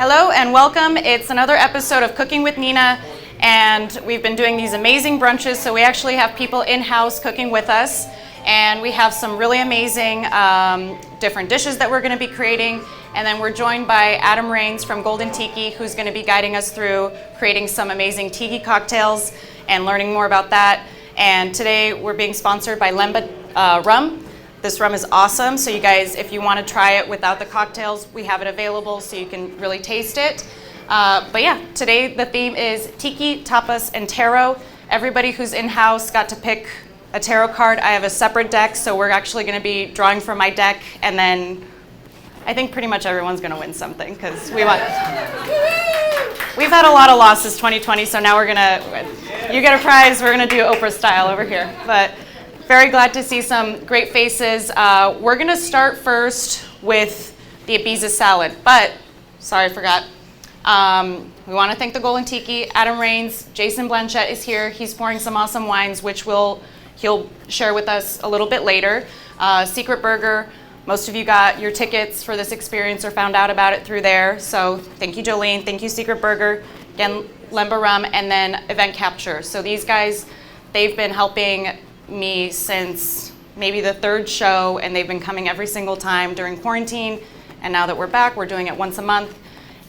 Hello and welcome. It's another episode of Cooking with Nina, and we've been doing these amazing brunches, so we actually have people in-house cooking with us, and we have some really amazing different dishes that we're going to be creating, and then we're joined by Adam Rains from Golden Tiki, who's going to be guiding us through creating some amazing tiki cocktails and learning more about that. And today we're being sponsored by Lemba Rum. This rum is awesome, so you guys, if you want to try it without the cocktails, we have it available so you can really taste it. But yeah, today the theme is Tiki, Tapas, and Tarot. Everybody who's in-house got to pick a tarot card. I have a separate deck, so we're actually going to be drawing from my deck, and then I think pretty much everyone's going to win something, because we've had a lot of losses 2020, so now you get a prize, we're going to do Oprah style over here. But very glad to see some great faces. We're going to start first with the Ibiza salad, but sorry, I forgot. We want to thank the Golden Tiki, Adam Rains, Jason Blanchette is here. He's pouring some awesome wines, which he'll share with us a little bit later. Secret Burger, most of you got your tickets for this experience or found out about it through there. So thank you, Jolene. Thank you, Secret Burger. Again, Lemba Rum, and then Event Capture. So these guys, they've been helping me since maybe the third show, and they've been coming every single time during quarantine. And now that we're back, we're doing it once a month.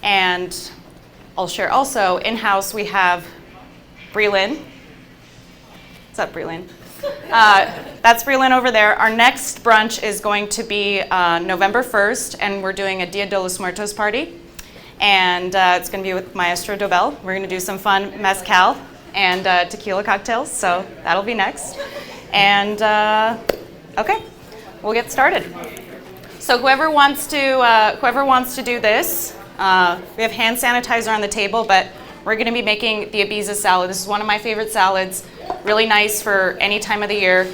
And I'll share also, in-house we have Breland. What's up, Breland? That's Breland over there. Our next brunch is going to be November 1st, and we're doing a Dia de los Muertos party. And it's going to be with Maestro Dobel. We're going to do some fun mezcal and tequila cocktails, so that'll be next. And okay, we'll get started. So whoever wants to do this, we have hand sanitizer on the table, but we're going to be making the Ibiza salad. This is one of my favorite salads, really nice for any time of the year,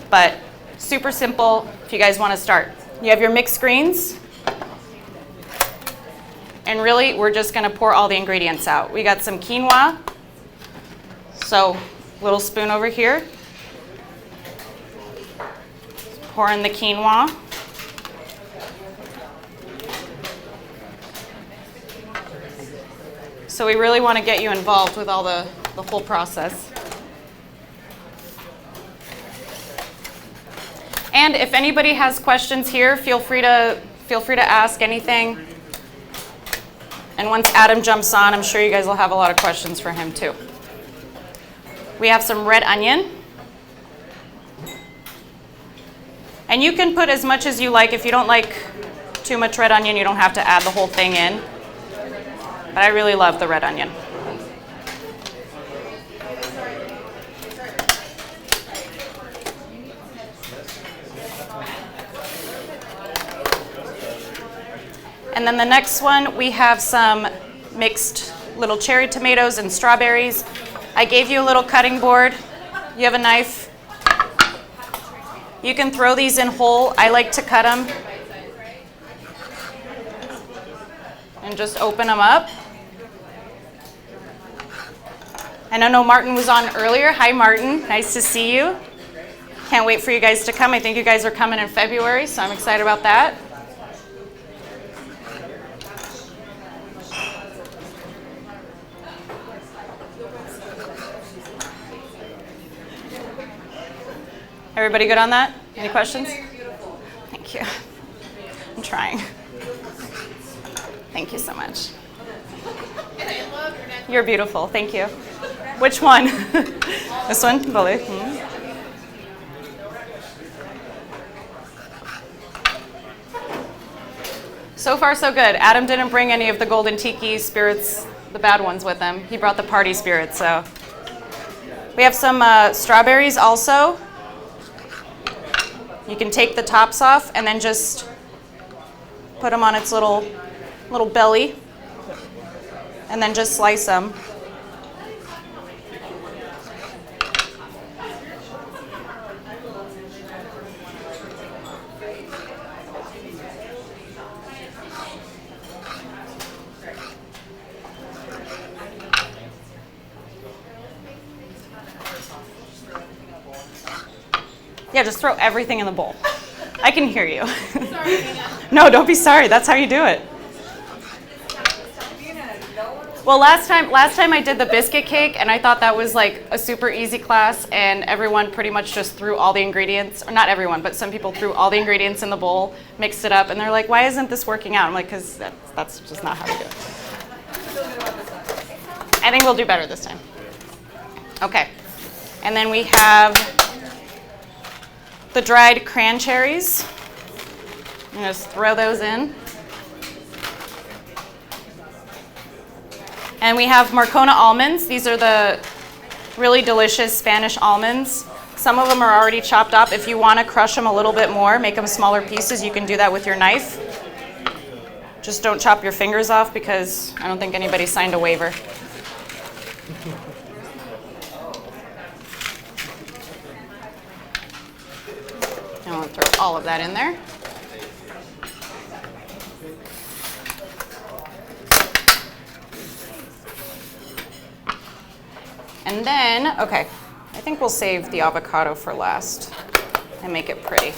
but super simple if you guys want to start. You have your mixed greens, and really we're just going to pour all the ingredients out. We got some quinoa, so little spoon over here. Pour in the quinoa. So we really want to get you involved with all the whole process. And if anybody has questions here, feel free to ask anything. And once Adam jumps on, I'm sure you guys will have a lot of questions for him too. We have some red onion. And you can put as much as you like. If you don't like too much red onion, you don't have to add the whole thing in. But I really love the red onion. And then the next one, we have some mixed little cherry tomatoes and strawberries. I gave you a little cutting board. You have a knife. You can throw these in whole. I like to cut them and just open them up. And I know Martin was on earlier. Hi, Martin. Nice to see you. Can't wait for you guys to come. I think you guys are coming in February, so I'm excited about that. Everybody good on that? Any questions? Thank you. I'm trying. Thank you so much. You're beautiful. Thank you. Which one? This one? So far, so good. Adam didn't bring any of the Golden Tiki spirits, the bad ones, with him. He brought the party spirits, so. We have some strawberries also. You can take the tops off and then just put them on its little belly, and then just slice them. Yeah, just throw everything in the bowl. I can hear you. Sorry, No, don't be sorry. That's how you do it. Well, last time I did the biscuit cake, and I thought that was like a super easy class, and everyone pretty much just threw all the ingredients, or not everyone, but some people threw all the ingredients in the bowl, mixed it up, and they're like, why isn't this working out? I'm like, because that's just not how we do it. I think we'll do better this time. Okay. And then we have the dried cranberries. I'm going to just throw those in. And we have Marcona almonds. These are the really delicious Spanish almonds. Some of them are already chopped up. If you want to crush them a little bit more, make them smaller pieces, you can do that with your knife. Just don't chop your fingers off because I don't think anybody signed a waiver. And we'll throw all of that in there. And then, okay, I think we'll save the avocado for last and make it pretty.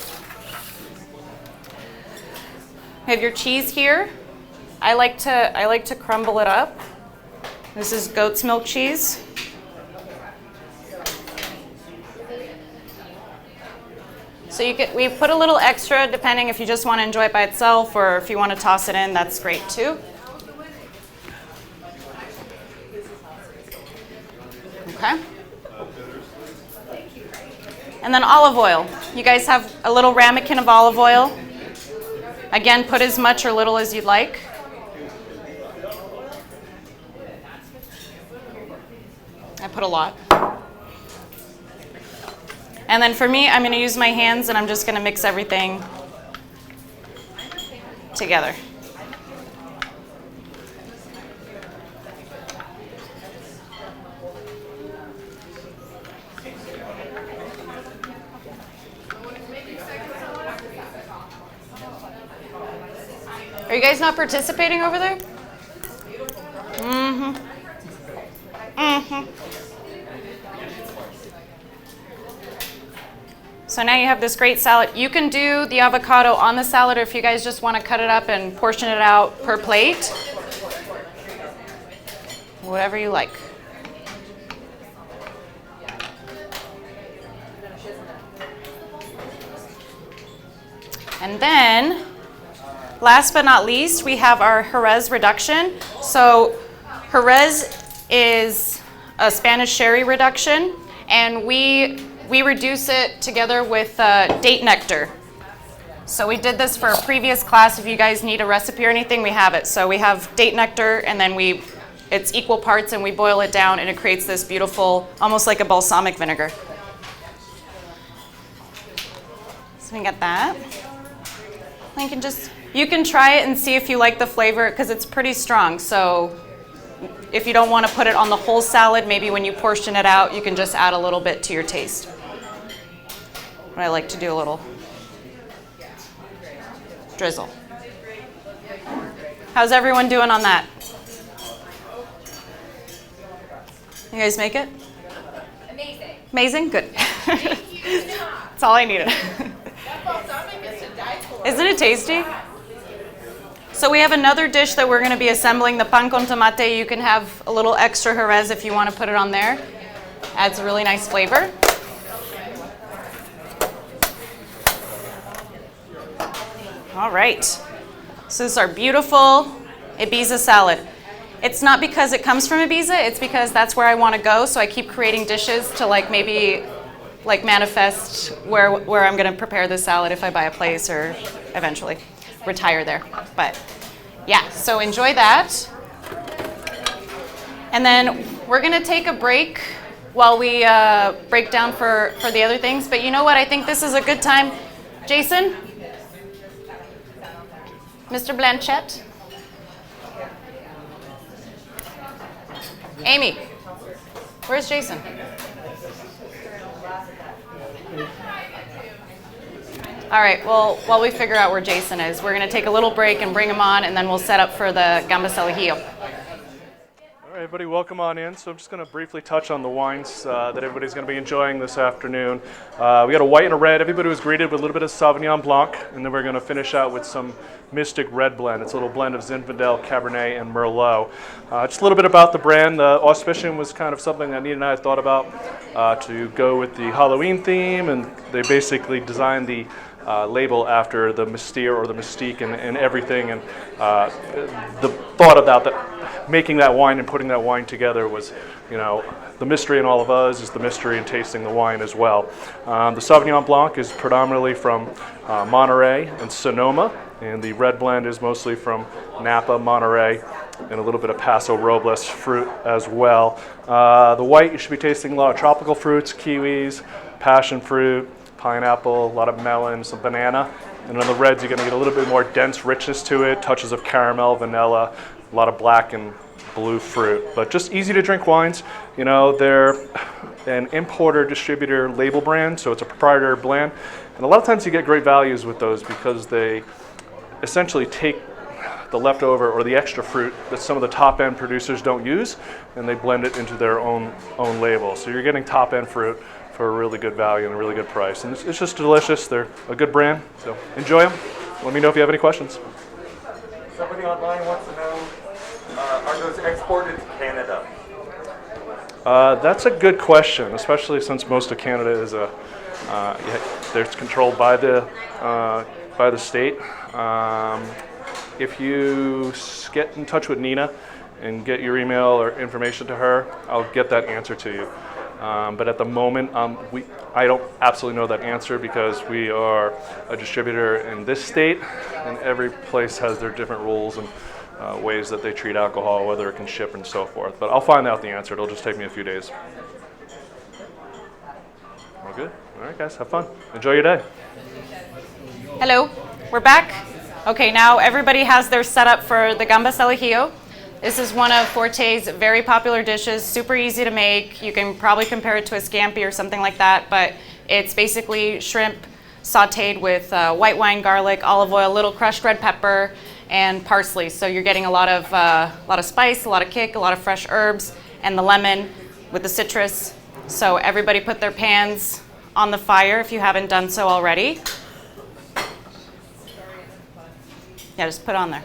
You have your cheese here. I like to crumble it up. This is goat's milk cheese. So we put a little extra depending if you just want to enjoy it by itself or if you want to toss it in, that's great too. Okay. And then olive oil. You guys have a little ramekin of olive oil. Again, put as much or little as you'd like. I put a lot. And then for me, I'm going to use my hands and I'm just going to mix everything together. Are you guys not participating over there? Mm-hmm. Mm-hmm. So now you have this great salad. You can do the avocado on the salad, or if you guys just want to cut it up and portion it out per plate. Whatever you like. And then, last but not least, we have our Jerez reduction. So Jerez is a Spanish sherry reduction, and we reduce it together with date nectar. So we did this for a previous class. If you guys need a recipe or anything, we have it. So we have date nectar, and then it's equal parts, and we boil it down, and it creates this beautiful, almost like a balsamic vinegar. So we got that. You can try it and see if you like the flavor, because it's pretty strong. So if you don't want to put it on the whole salad, maybe when you portion it out, you can just add a little bit to your taste. But I like to do a little drizzle. How's everyone doing on that? You guys make it? Amazing. Amazing? Good. Thank you. That's all I needed. That balsamic is to die for. Isn't it tasty? So we have another dish that we're going to be assembling, the pan con tomate. You can have a little extra Jerez if you want to put it on there. Adds a really nice flavor. All right. So this is our beautiful Ibiza salad. It's not because it comes from Ibiza, it's because that's where I want to go. So I keep creating dishes to maybe manifest where I'm going to prepare this salad if I buy a place or eventually retire there. But yeah, so enjoy that. And then we're going to take a break while we break down for the other things. But you know what? I think this is a good time. Jason? Mr. Blanchette? Amy? Where's Jason? All right, well, while we figure out where Jason is, we're going to take a little break and bring him on, and then we'll set up for the gambas al ajillo. All Everybody, welcome on in. So I'm just going to briefly touch on the wines that everybody's going to be enjoying this afternoon. We got a white and a red. Everybody was greeted with a little bit of Sauvignon Blanc, and then we're going to finish out with some Mystic Red Blend. It's a little blend of Zinfandel, Cabernet, and Merlot. Just a little bit about the brand. The Auspician was kind of something that Nina and I thought about to go with the Halloween theme, and they basically designed the label after the mystere or the mystique and everything, and the thought about that, making that wine and putting that wine together was, the mystery in all of us is the mystery in tasting the wine as well. The Sauvignon Blanc is predominantly from Monterey and Sonoma, and the red blend is mostly from Napa, Monterey, and a little bit of Paso Robles fruit as well. The white, you should be tasting a lot of tropical fruits, kiwis, passion fruit, pineapple, a lot of melon, some banana. And on the reds, you're going to get a little bit more dense richness to it, touches of caramel, vanilla, a lot of black and blue fruit. But just easy to drink wines. They're an importer, distributor, label brand, so it's a proprietary blend. And a lot of times you get great values with those because they essentially take the leftover or the extra fruit that some of the top-end producers don't use, and they blend it into their own label. So you're getting top-end fruit for a really good value and a really good price. And it's just delicious. They're a good brand, so enjoy them. Let me know if you have any questions. Somebody online wants to know, are those exported to Canada? That's a good question, especially since most of Canada is they're controlled by the state. If you get in touch with Nina and get your email or information to her, I'll get that answer to you. But at the moment, I don't absolutely know that answer because we are a distributor in this state, and every place has their different rules and ways that they treat alcohol, whether it can ship and so forth. But I'll find out the answer. It'll just take me a few days. All good? All right, guys, have fun. Enjoy your day. Hello, we're back. Okay, now everybody has their setup for the gambas al ajillo. This is one of Forte's very popular dishes, super easy to make. You can probably compare it to a scampi or something like that, but it's basically shrimp sauteed with white wine, garlic, olive oil, little crushed red pepper, and parsley. So you're getting a lot of spice, a lot of kick, a lot of fresh herbs, and the lemon with the citrus. So everybody put their pans on the fire if you haven't done so already. Yeah, just put it on there.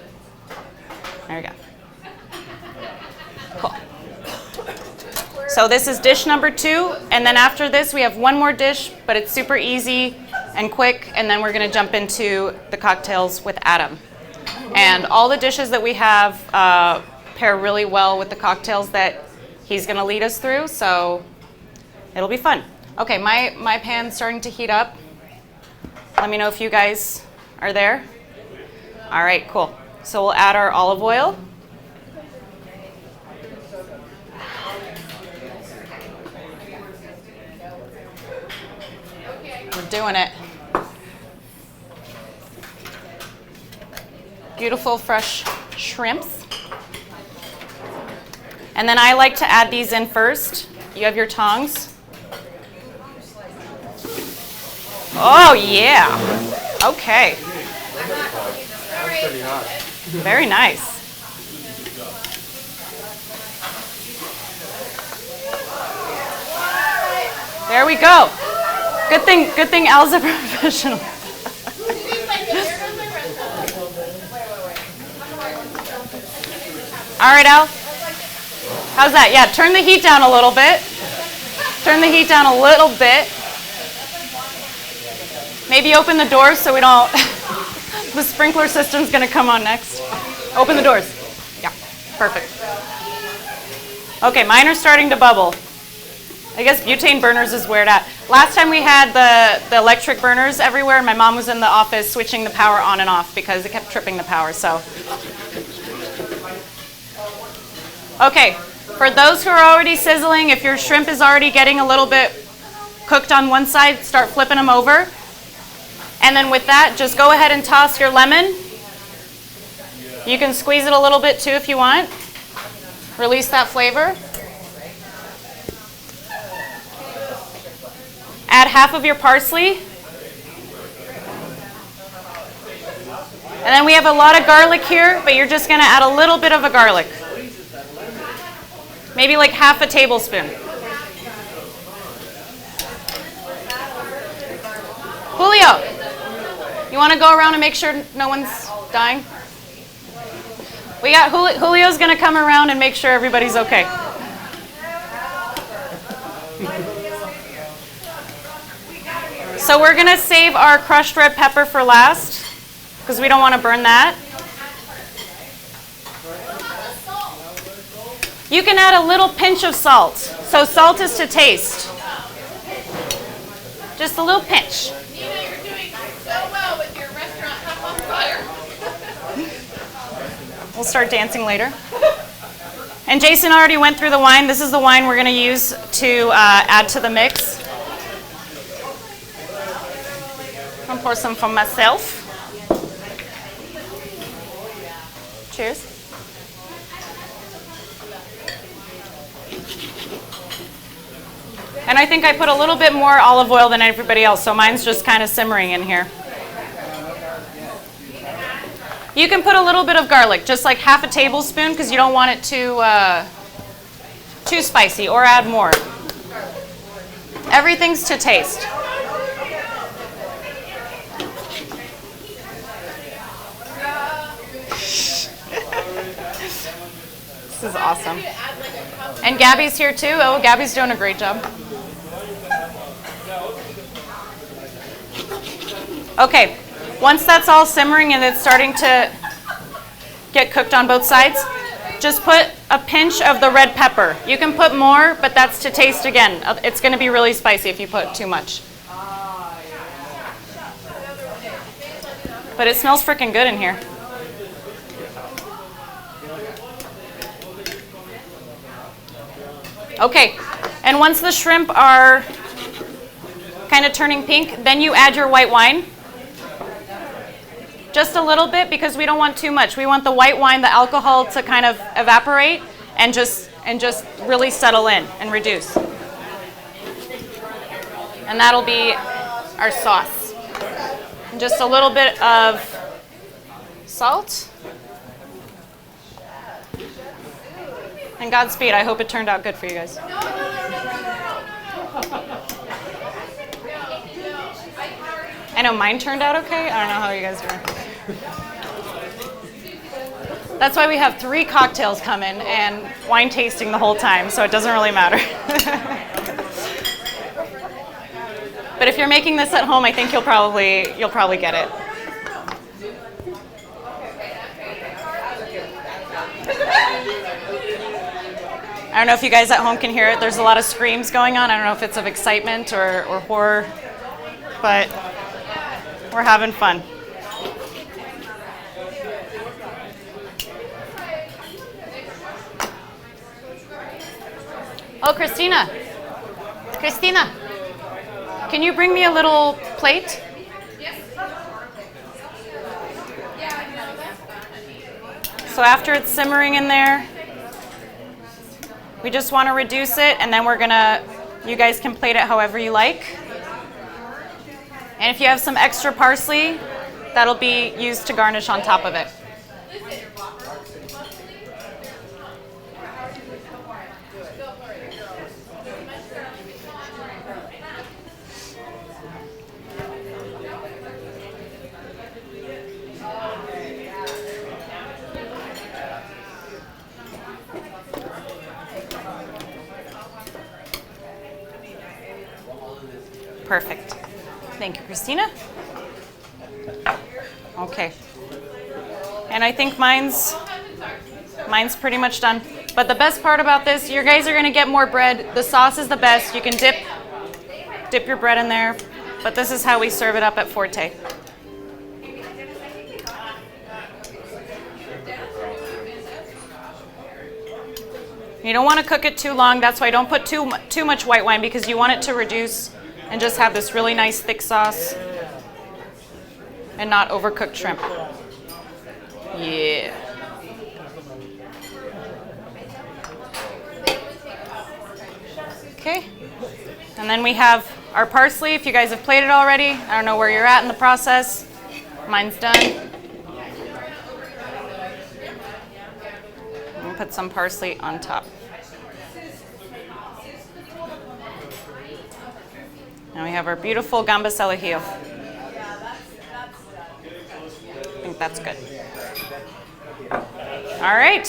There you go. Cool. So this is dish number 2, and then after this we have one more dish, but it's super easy and quick, and then we're going to jump into the cocktails with Adam. And all the dishes that we have pair really well with the cocktails that he's going to lead us through, so it'll be fun. Okay, my pan's starting to heat up. Let me know if you guys are there. All right, cool. So we'll add our olive oil. We're doing it. Beautiful fresh shrimps. And then I like to add these in first. You have your tongs. Oh yeah. Okay. Very nice. There we go. Good thing Al's a professional. All right, Al. How's that? Yeah, turn the heat down a little bit. Turn the heat down a little bit. Maybe open the doors so we don't, the sprinkler system's gonna come on next. Open the doors. Yeah, perfect. Okay, mine are starting to bubble. I guess butane burners is where it at. Last time we had the electric burners everywhere. My mom was in the office switching the power on and off because it kept tripping the power, so. Okay, for those who are already sizzling, if your shrimp is already getting a little bit cooked on one side, start flipping them over. And then with that, just go ahead and toss your lemon. You can squeeze it a little bit too if you want. Release that flavor. Add half of your parsley. And then we have a lot of garlic here, but you're just going to add a little bit of a garlic. Maybe like half a tablespoon. Julio, you want to go around and make sure no one's dying? We got Julio's going to come around and make sure everybody's okay. So we're going to save our crushed red pepper for last because we don't want to burn that. You can add a little pinch of salt. So salt is to taste. Just a little pinch. Nina, you're doing so well with your restaurant Up on Fire. We'll start dancing later. And Jason already went through the wine. This is the wine we're going to use to add to the mix. I'll pour some for myself. Cheers. And I think I put a little bit more olive oil than everybody else, so mine's just kind of simmering in here. You can put a little bit of garlic, just like half a tablespoon, because you don't want it too spicy, or add more. Everything's to taste. This is awesome. And Gabby's here too. Oh, Gabby's doing a great job. Okay, once that's all simmering and it's starting to get cooked on both sides, just put a pinch of the red pepper. You can put more, but that's to taste again. It's going to be really spicy if you put too much. But it smells freaking good in here. Okay, and once the shrimp are kind of turning pink, then you add your white wine. Just a little bit because we don't want too much. We want the white wine, the alcohol to kind of evaporate and just really settle in and reduce. And that'll be our sauce. And just a little bit of salt. And Godspeed. I hope it turned out good for you guys. I know mine turned out okay. I don't know how you guys are. That's why we have 3 cocktails coming and wine tasting the whole time, so it doesn't really matter. But if you're making this at home, I think you'll probably get it. I don't know if you guys at home can hear it. There's a lot of screams going on. I don't know if it's of excitement or horror, but we're having fun. Oh, Christina, can you bring me a little plate? So after it's simmering in there, we just want to reduce it, and then you guys can plate it however you like. And if you have some extra parsley, that'll be used to garnish on top of it. Perfect. Thank you, Christina. Okay. And I think mine's pretty much done. But the best part about this, you guys are going to get more bread. The sauce is the best. You can dip your bread in there. But this is how we serve it up at Forte. You don't want to cook it too long. That's why don't put too much white wine, because you want it to reduce and just have this really nice thick sauce and not overcooked shrimp. Yeah. Okay. And then we have our parsley. If you guys have plated already, I don't know where you're at in the process. Mine's done. I'm gonna put some parsley on top. And we have our beautiful gambas al ajillo. I think that's good. All right.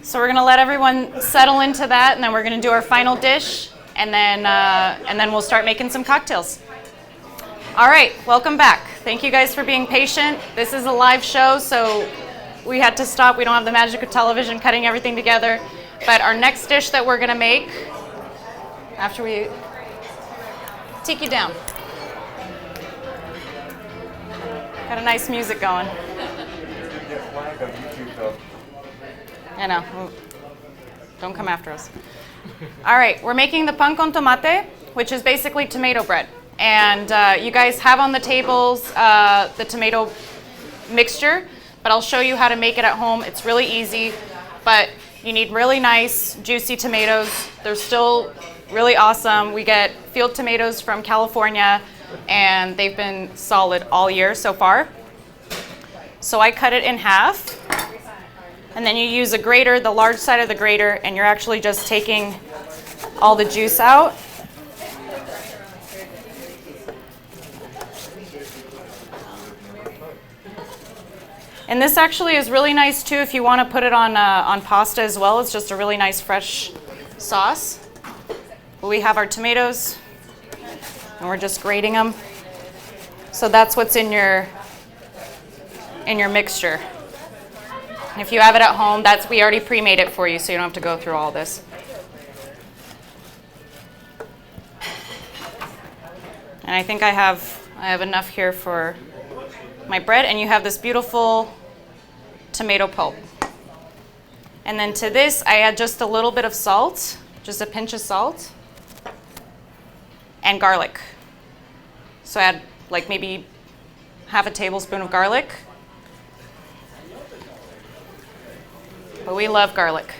So we're gonna let everyone settle into that, and then we're gonna do our final dish, and then we'll start making some cocktails. All right, welcome back. Thank you guys for being patient. This is a live show, so we had to stop. We don't have the magic of television cutting everything together. But our next dish that we're gonna make, after we tiki down. Got a nice music going. I know. Don't come after us. All right, we're making the pan con tomate, which is basically tomato bread. And you guys have on the tables the tomato mixture, but I'll show you how to make it at home. It's really easy, but you need really nice, juicy tomatoes. They're still really awesome. We get field tomatoes from California, and they've been solid all year so far. So I cut it in half. And then you use a grater, the large side of the grater, and you're actually just taking all the juice out. And this actually is really nice too if you want to put it on pasta as well. It's just a really nice fresh sauce. But we have our tomatoes, and we're just grating them. So that's what's in your mixture. If you have it at home, we already pre-made it for you, so you don't have to go through all this. And I think I have enough here for my bread, and you have this beautiful tomato pulp. And then to this, I add just a little bit of salt, just a pinch of salt, and garlic. So I add like maybe half a tablespoon of garlic. But we love garlic.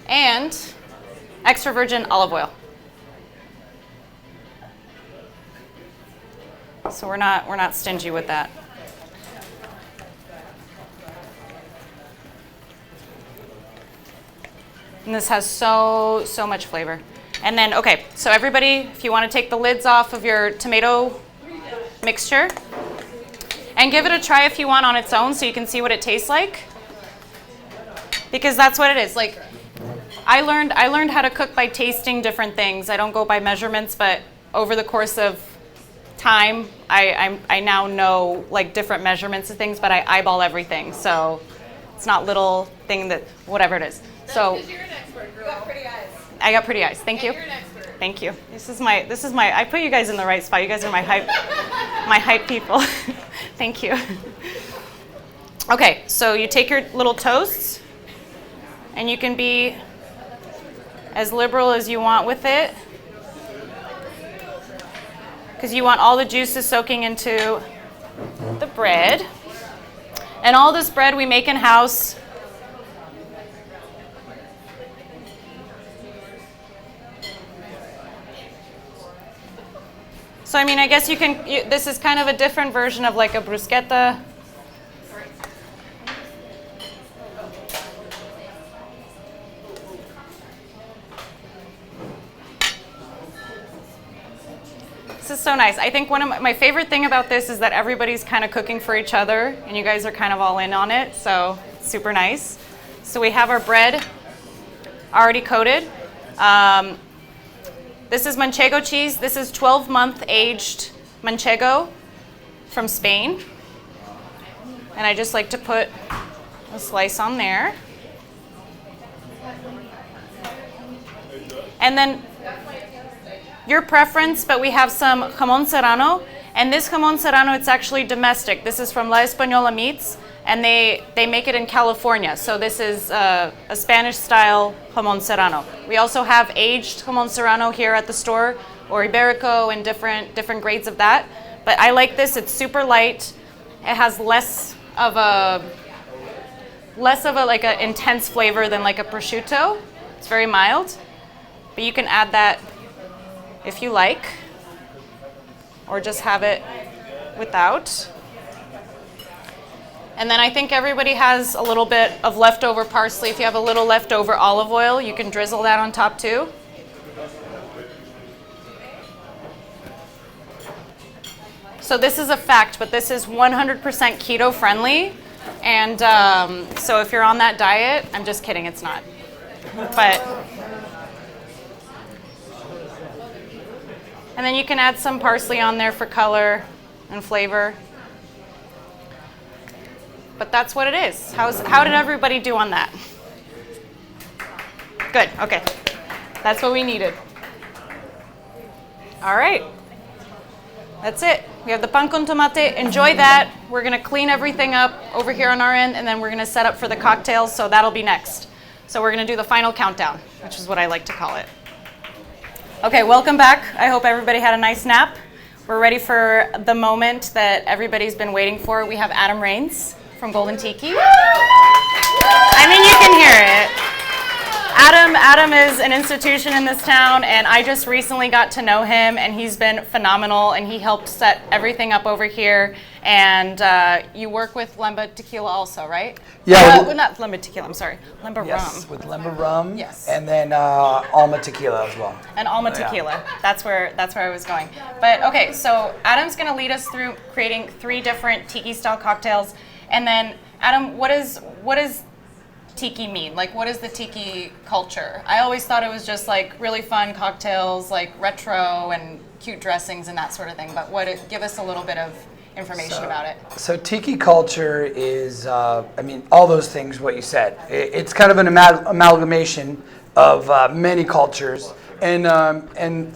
And extra virgin olive oil. So we're not stingy with that. And this has so much flavor. And then, okay, so everybody, if you want to take the lids off of your tomato mixture, and give it a try if you want on its own so you can see what it tastes like. Because that's what it is. Like, I learned how to cook by tasting different things. I don't go by measurements, but over the course of time, I now know like different measurements of things, but I eyeball everything. So it's not little thing that, whatever it is. So Because you're an expert, girl. You got pretty eyes. I got pretty eyes. Thank you. And you're an expert. Thank you. This is my, I put you guys in the right spot. You guys are my hype people. Thank you. Okay, so you take your little toasts, and you can be as liberal as you want with it, because you want all the juices soaking into the bread. And all this bread we make in-house. So I mean, I guess this is kind of a different version of like a bruschetta. This is so nice. I think one of my favorite thing about this is that everybody's kind of cooking for each other, and you guys are kind of all in on it, so it's super nice. So we have our bread already coated. This is manchego cheese. This is 12-month aged manchego from Spain. And I just like to put a slice on there. And then your preference, but we have some jamón serrano. And this jamón serrano, it's actually domestic. This is from La Española Meats, and they make it in California. So this is a Spanish-style jamón serrano. We also have aged jamón serrano here at the store, or Iberico, and different grades of that. But I like this. It's super light. It has less of a like an intense flavor than like a prosciutto. It's very mild, but you can add that if you like, or just have it without. And then I think everybody has a little bit of leftover parsley. If you have a little leftover olive oil, you can drizzle that on top too. So this is a fact, but this is 100% keto friendly. And so if you're on that diet, I'm just kidding, it's not. But, and then you can add some parsley on there for color and flavor. But that's what it is. How did everybody do on that? Good, okay. That's what we needed. All right. That's it. We have the pan con tomate. Enjoy that. We're going to clean everything up over here on our end, and then we're going to set up for the cocktails, so that'll be next. So we're going to do the final countdown, which is what I like to call it. Okay, welcome back. I hope everybody had a nice nap. We're ready for the moment that everybody's been waiting for. We have Adam Rains from Golden Tiki. I mean, you can hear it. Adam is an institution in this town, and I just recently got to know him, and he's been phenomenal, and he helped set everything up over here. And you work with Lemba Tequila also, right? Yeah. Not Lemba Tequila, I'm sorry. Lemba Yes, Rum. with Lemba Rum. Yes. And then Alma Tequila as well. And Alma Tequila. That's where I was going. But okay, so Adam's going to lead us through creating 3 different tiki-style cocktails. And then, Adam, what does tiki mean? Like, what is the tiki culture? I always thought it was just like really fun cocktails, like retro and cute dressings and that sort of thing. But give us a little bit of information about it. So tiki culture is, all those things, what you said. It's kind of an amalgamation of many cultures. And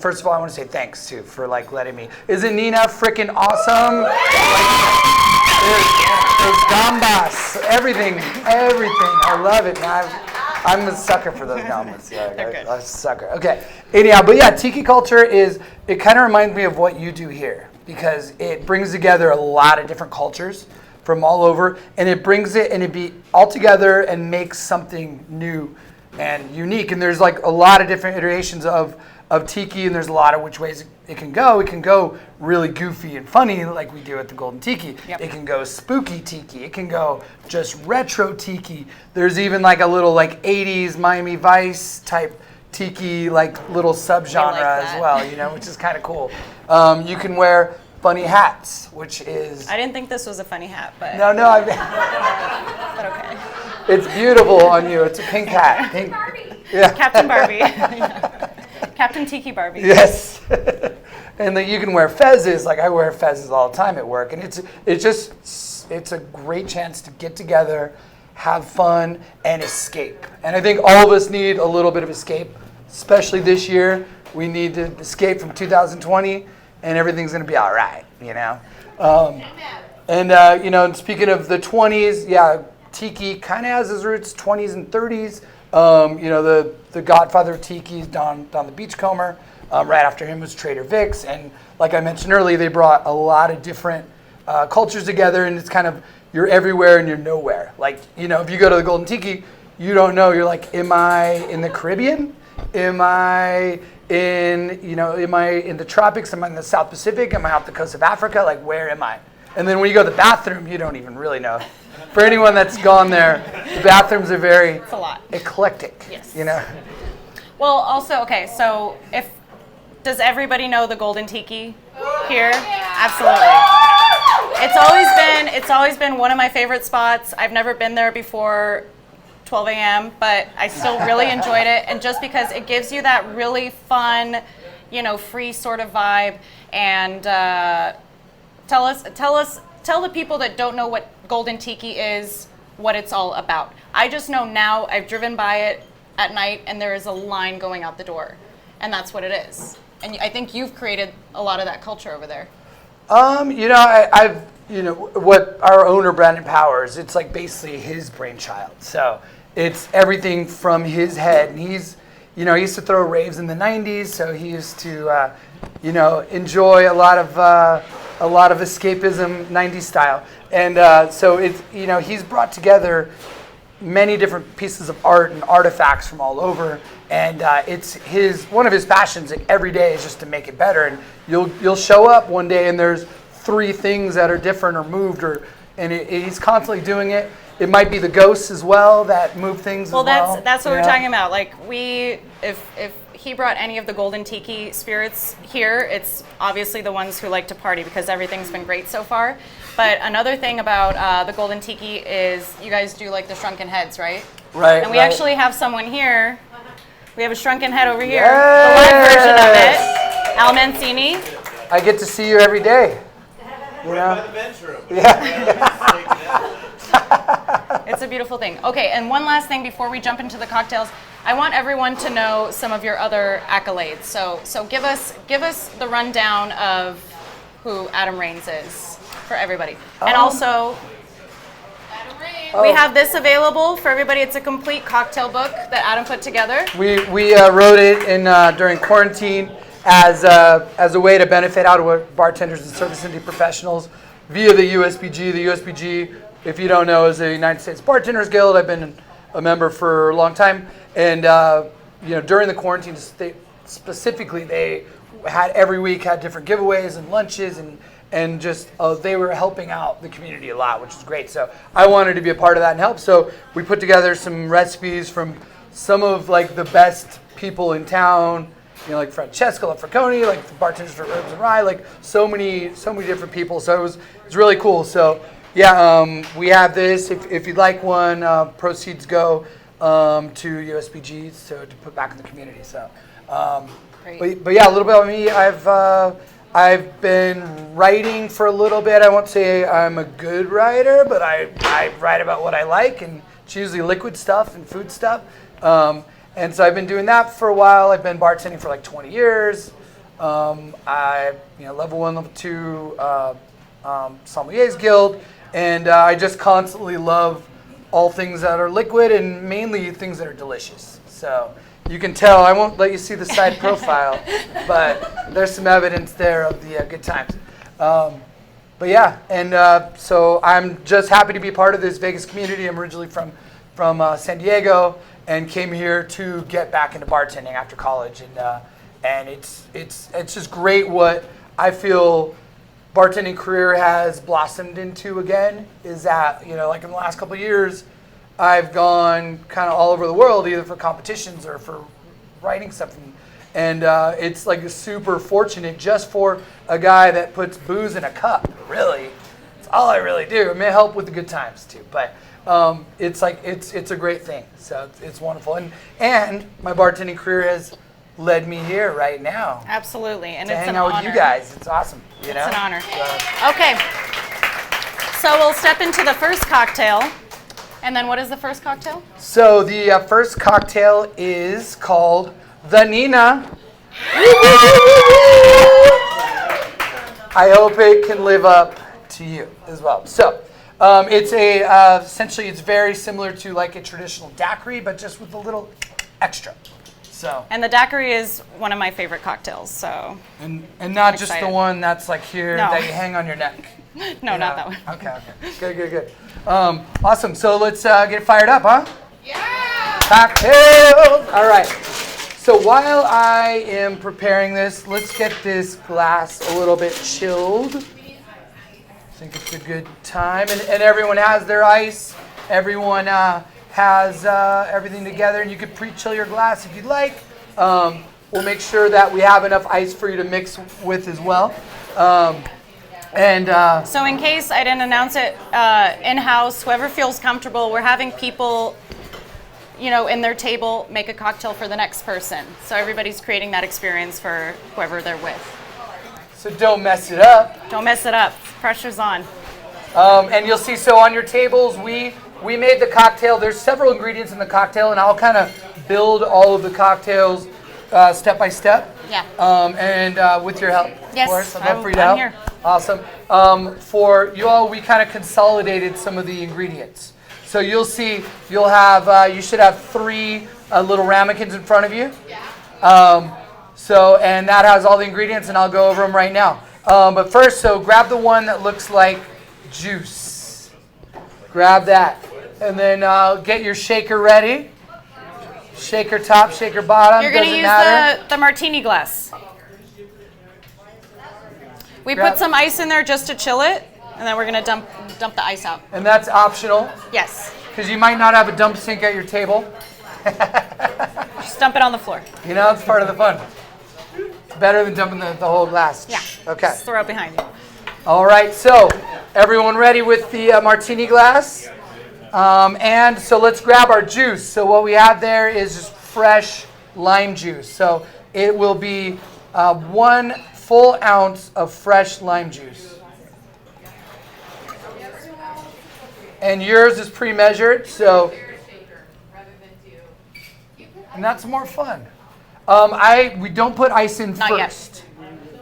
first of all, I want to say thanks too for letting me. Isn't Nina freaking awesome? There's gambas, everything. I love it, man. I'm a sucker for those gambas. Yeah, I'm a sucker. Okay. Anyhow, but yeah, tiki culture it kind of reminds me of what you do here, because it brings together a lot of different cultures from all over, and it brings it and it be all together and makes something new and unique. And there's like a lot of different iterations of tiki, and there's a lot of which ways it can go. It can go really goofy and funny like we do at the Golden Tiki. Yep. It can go spooky tiki. It can go just retro tiki. There's even like a little 80s Miami Vice type tiki little subgenre as well, which is kind of cool. You can wear funny hats, which is... I didn't think this was a funny hat, but... No, But okay. It's beautiful on you. It's a pink hat. Pink. Yeah. Captain Barbie. Yeah. Captain Tiki Barbie. Yes. And then you can wear fezzes. Like I wear fezzes all the time at work, and it's a great chance to get together, have fun, and escape. And I think all of us need a little bit of escape, especially this year. We need to escape from 2020, and everything's going to be all right, And speaking of the 20s, yeah, tiki kind of has its roots 20s and 30s. The godfather of tiki is Don the Beachcomber. Right after him was Trader Vic's, and like I mentioned earlier, they brought a lot of different cultures together, and it's kind of you're everywhere and you're nowhere. Like if you go to the Golden Tiki, you don't know. You're like, am I in the Caribbean? Am I in the tropics? Am I in the South Pacific? Am I off the coast of Africa? Like, where am I? And then when you go to the bathroom, you don't even really know. For anyone that's gone there, the bathrooms are very It's a lot. eclectic. Yes. Well, also, okay, so does everybody know the Golden Tiki here? Absolutely. It's always been one of my favorite spots. I've never been there before 12 a.m., but I still really enjoyed it. And just because it gives you that really fun, free sort of vibe. And tell the people that don't know what Golden Tiki is, what it's all about. I just know now, I've driven by it at night, and there is a line going out the door. And that's what it is. And I think you've created a lot of that culture over there. What our owner, Brandon Powers, it's like basically his brainchild. So it's everything from his head. And he used to throw raves in the 90s, so he used to, enjoy a lot of escapism, 90s style. And so it's, he's brought together many different pieces of art and artifacts from all over. And it's one of his passions every day is just to make it better. And you'll show up one day and there's 3 things that are different or moved, or and he's constantly doing it. It might be the ghosts as well that move things. Well, as well. that's what we're Yeah. talking about. Like if he brought any of the golden tiki spirits here, it's obviously the ones who like to party because everything's been great so far. But another thing about the golden tiki is you guys do like the shrunken heads, right? Right. And we right. actually have someone here. We have a shrunken head over here, Yes. the live version of it. Al Mancini. I get to see you every day. You know? It's a beautiful thing. Okay, and one last thing before we jump into the cocktails. I want everyone to know some of your other accolades. So give us the rundown of who Adam Raines is for everybody. And also, we have this available for everybody. It's a complete cocktail book that Adam put together. We wrote it in during quarantine as a way to benefit out of bartenders and service industry professionals via the USBG. The USBG, if you don't know, is the United States Bartenders Guild. I've been a member for a long time, and during the quarantine, specifically, they had every week had different giveaways and lunches and just they were helping out the community a lot, which is great. So I wanted to be a part of that and help. So we put together some recipes from some of like the best people in town, like Francesco Lafranconi, like the bartenders for Herbs and Rye, like so many different people. So it was really cool. So yeah, we have this. If you'd like one, proceeds go to USBG to put back in the community. So, but yeah, a little bit about me. I've been writing for a little bit. I won't say I'm a good writer, but I write about what I like, and it's usually liquid stuff and food stuff. And so I've been doing that for a while. I've been bartending for like 20 years. I level 1, level 2 Sommeliers Guild, and I just constantly love all things that are liquid and mainly things that are delicious. So you can tell, I won't let you see the side profile, but there's some evidence there of the good times. But yeah, and so I'm just happy to be part of this Vegas community. I'm originally from San Diego and came here to get back into bartending after college, and it's just great what I feel bartending career has blossomed into again. Is that like in the last couple of years, I've gone kind of all over the world, either for competitions or for writing stuff, and it's like super fortunate just for a guy that puts booze in a cup. Really, it's all I really do. I mean, I help with the good times too, but it's like it's a great thing. So it's wonderful, and my bartending career has led me here right now. Absolutely, and to it's hang an out honor. with you guys. It's awesome. It's an honor. Okay, so we'll step into the first cocktail. And then what is the first cocktail? So the first cocktail is called the Nina. I hope it can live up to you as well. So it's essentially it's very similar to like a traditional daiquiri, but just with a little extra. So. And the daiquiri is one of my favorite cocktails. So. And not just the one that's like here that you hang on your neck. No, not that one. Okay. Good. Awesome. So let's get it fired up, huh? Yeah! Cocktails! All right. So while I am preparing this, let's get this glass a little bit chilled. I think it's a good time. And everyone has their ice. Everyone has everything together. And you could pre-chill your glass if you'd like. We'll make sure that we have enough ice for you to mix with as well. So in case I didn't announce it in-house, whoever feels comfortable, we're having people, in their table make a cocktail for the next person. So everybody's creating that experience for whoever they're with. So don't mess it up. Don't mess it up. Pressure's on. And you'll see, so on your tables, we made the cocktail. There's several ingredients in the cocktail, and I'll kind of build all of the cocktails step by step. Yeah. And with your help, yes, of course. I'd love for you to I'm help. here. Awesome. For you all, we kind of consolidated some of the ingredients. So you'll see, you should have 3 little ramekins in front of you. Yeah. And that has all the ingredients, and I'll go over them right now. But first, so grab the one that looks like juice. Grab that. And then get your shaker ready. Shaker top, shaker bottom. You're going to use the martini glass. We put some ice in there just to chill it. And then we're gonna dump the ice out. And that's optional, Yes. because you might not have a dump sink at your table. Just dump it on the floor. You know, it's part of the fun. It's better than dumping the whole glass. Yeah. Okay. Just throw it behind you. All right, so everyone ready with the martini glass? And so let's grab our juice. So what we have there is just fresh lime juice. So it will be 1 full ounce of fresh lime juice. And yours is pre-measured, so, and that's more fun. We don't put ice in Not yet. first.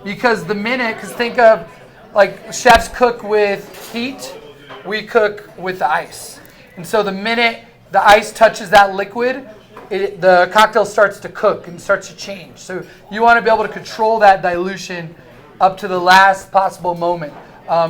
Because because think of, like, chefs cook with heat, we cook with the ice. And so the minute the ice touches that liquid, the cocktail starts to cook and starts to change. So you want to be able to control that dilution up to the last possible moment,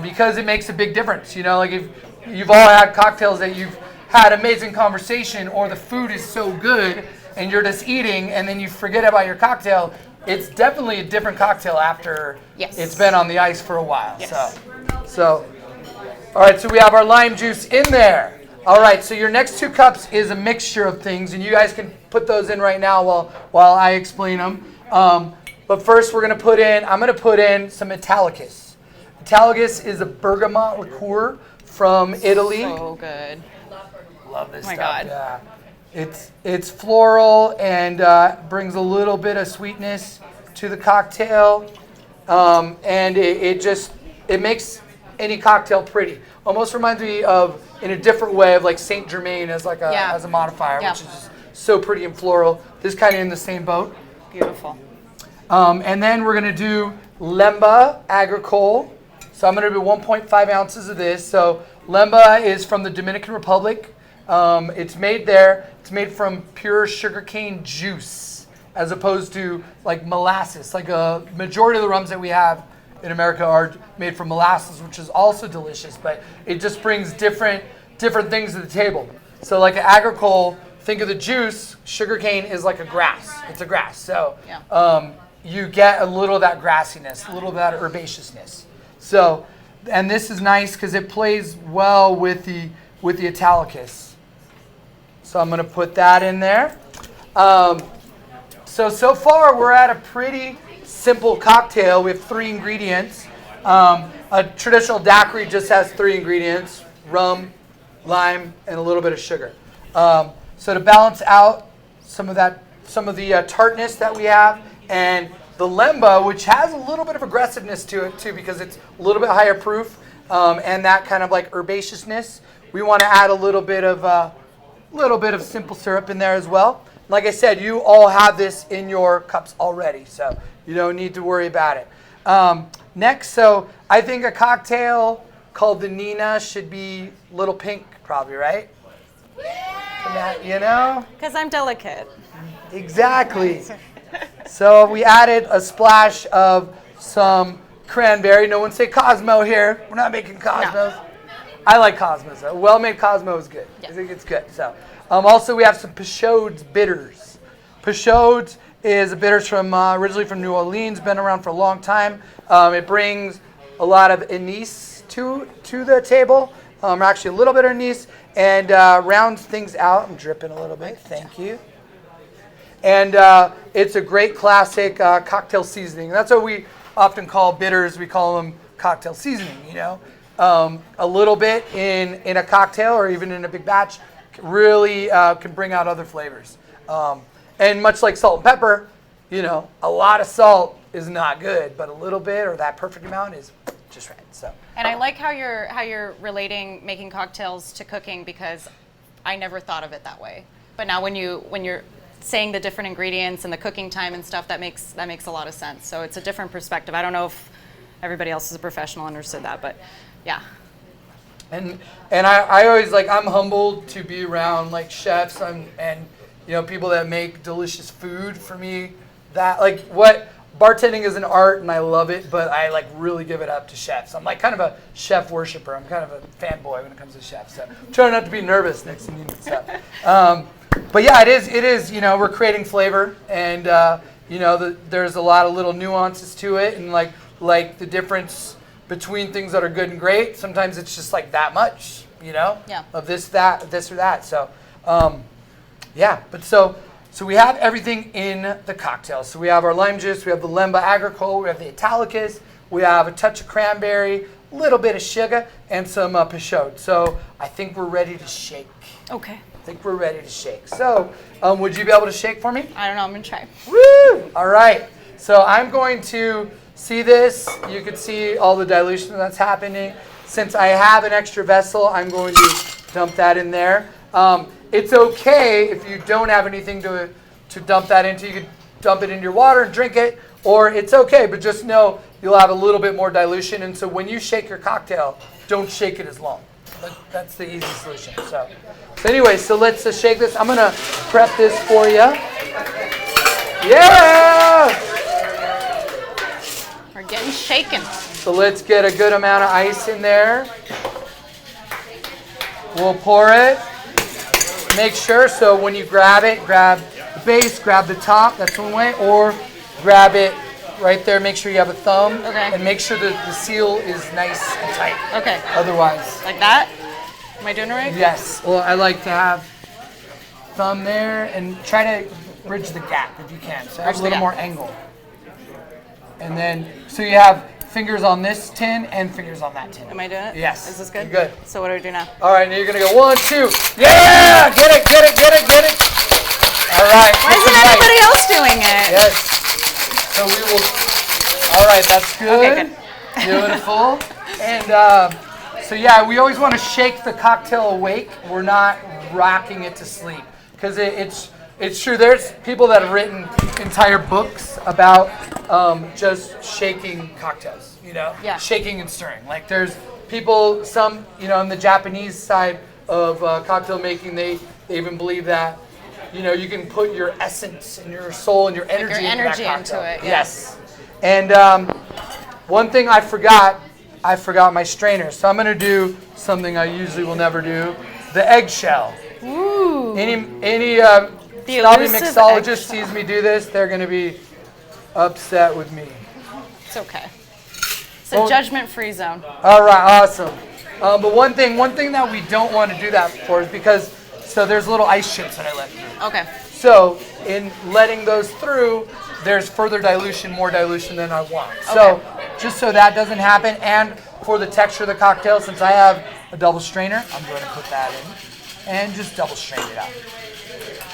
because it makes a big difference. You know, like if you've all had cocktails that you've had amazing conversation, or the food is so good and you're just eating and then you forget about your cocktail, it's definitely a different cocktail after it's been on the ice for a while. Yes. So, all right, so we have our lime juice in there. All right, so your next 2 cups is a mixture of things, and you guys can put those in right now while I explain them. But first I'm going to put in some Italicus. Italicus is a bergamot liqueur from Italy. So good. Love this Oh my stuff. God. Yeah. It's floral and brings a little bit of sweetness to the cocktail, and it makes any cocktail pretty. Almost reminds me of, in a different way, of like Saint Germain as a modifier, which is just so pretty and floral. This kind of in the same boat. Beautiful. And then we're gonna do Lemba Agricole. So I'm gonna do 1.5 ounces of this. So Lemba is from the Dominican Republic. It's made there. It's made from pure sugarcane juice, as opposed to like molasses. Like a majority of the rums that we have in America are made from molasses, which is also delicious, but it just brings different things to the table. So like an agricole, think of the juice. Sugarcane is like a grass. It's a grass. So you get a little of that grassiness, a little of that herbaceousness. So, and this is nice because it plays well with the Italicus. So I'm going to put that in there. So far we're at a pretty simple cocktail. We have 3 ingredients. A traditional daiquiri just has 3 ingredients: rum, lime, and a little bit of sugar. So to balance out some of the tartness that we have, and the Lemba, which has a little bit of aggressiveness to it too, because it's a little bit higher proof, and that kind of like herbaceousness. We want to add a little bit of simple syrup in there as well. Like I said, you all have this in your cups already, so you don't need to worry about it. Next, so I think a cocktail called the Nina should be little pink, probably, right? You know? Because I'm delicate. Exactly. So we added a splash of some cranberry. No one say Cosmo here. We're not making Cosmos. No. I like Cosmos. A well-made Cosmo is good. Yeah. I think it's good. So, also we have some Peychaud's bitters. Peychaud's is a bitters from originally from New Orleans, been around for a long time. It brings a lot of anise to the table, actually a little bit of anise, and rounds things out. I'm dripping a little bit. Thank you. And it's a great classic cocktail seasoning. That's what we often call bitters. We call them cocktail seasoning, you know. A little bit in a cocktail or even in a big batch really can bring out other flavors. And much like salt and pepper, you know, a lot of salt is not good, but a little bit or that perfect amount is just right. So. And I like how you're relating making cocktails to cooking, because I never thought of it that way. But now when you're saying the different ingredients and the cooking time and stuff, that makes a lot of sense. So it's a different perspective. I don't know if everybody else is a professional understood that, but yeah. And I always I'm humbled to be around like chefs and you know, people that make delicious food. For me, that bartending is an art and I love it, but I really give it up to chefs. I'm kind of a chef worshiper. I'm kind of a fanboy when it comes to chefs. So I'm trying not to be nervous next to me and stuff. But yeah, it is, you know, we're creating flavor, and you know, there's a lot of little nuances to it, and like the difference between things that are good and great. Sometimes it's just like that much, you know, Yeah. of this or that. So, yeah. But so we have everything in the cocktail. So we have our lime juice, we have the Lemba Agricole, we have the Italicus, we have a touch of cranberry, a little bit of sugar, and some Peugeot. So I think we're ready to shake. Okay. I think we're ready to shake. So would you be able to shake for me? I don't know. I'm gonna try. Woo! All right. So I'm going to see this. You can see all the dilution that's happening. Since I have an extra vessel, I'm going to dump that in there. It's okay if you don't have anything to dump that into. You could dump it into your water and drink it, or it's okay, but just know you'll have a little bit more dilution. And so when you shake your cocktail, don't shake it as long. That's the easy solution. So anyway, so let's shake this. I'm going to prep this for you. Yeah! We're getting shaken. So let's get a good amount of ice in there. We'll pour it. Make sure, so when you grab it, grab the base, grab the top, that's one way, or grab it right there. Make sure you have a thumb. Okay. And make sure that the seal is nice and tight. Okay. Otherwise. Like that? Am I doing it right? Yes. Well, I like to have thumb there and try to bridge the gap if you can. So have Bridge a the little gap. more angle. And then, so you have fingers on this tin and fingers on that tin. Am I doing it? Yes. Is this good? You're good. So what do I do now? All right, now you're gonna go 1, 2. Yeah! Get it, get it, get it, get it. All right. Why isn't anybody else doing it? Yes. So we will. All right, that's good. Okay, good. Beautiful. And so yeah, we always want to shake the cocktail awake. We're not rocking it to sleep because it's true. There's people that have written entire books about just shaking cocktails. You know, Yeah. shaking and stirring. Like there's people, some on the Japanese side of cocktail making, they even believe that. You can put your essence and your soul and your energy, energy into, into that it, cocktail. yeah. Yes. And one thing I forgot my strainer. So I'm going to do something I usually will never do. The eggshell. Ooh. Any snobby elusive mixologist eggshell. sees me do this, they're going to be upset with me. It's okay. It's a judgment-free zone. All right, awesome. But one thing that we don't want to do that for is because, so there's little ice chips that I let through. Okay. So in letting those through, there's further dilution, more dilution than I want. So just so that doesn't happen, and for the texture of the cocktail, since I have a double strainer, I'm going to put that in and just double strain it out.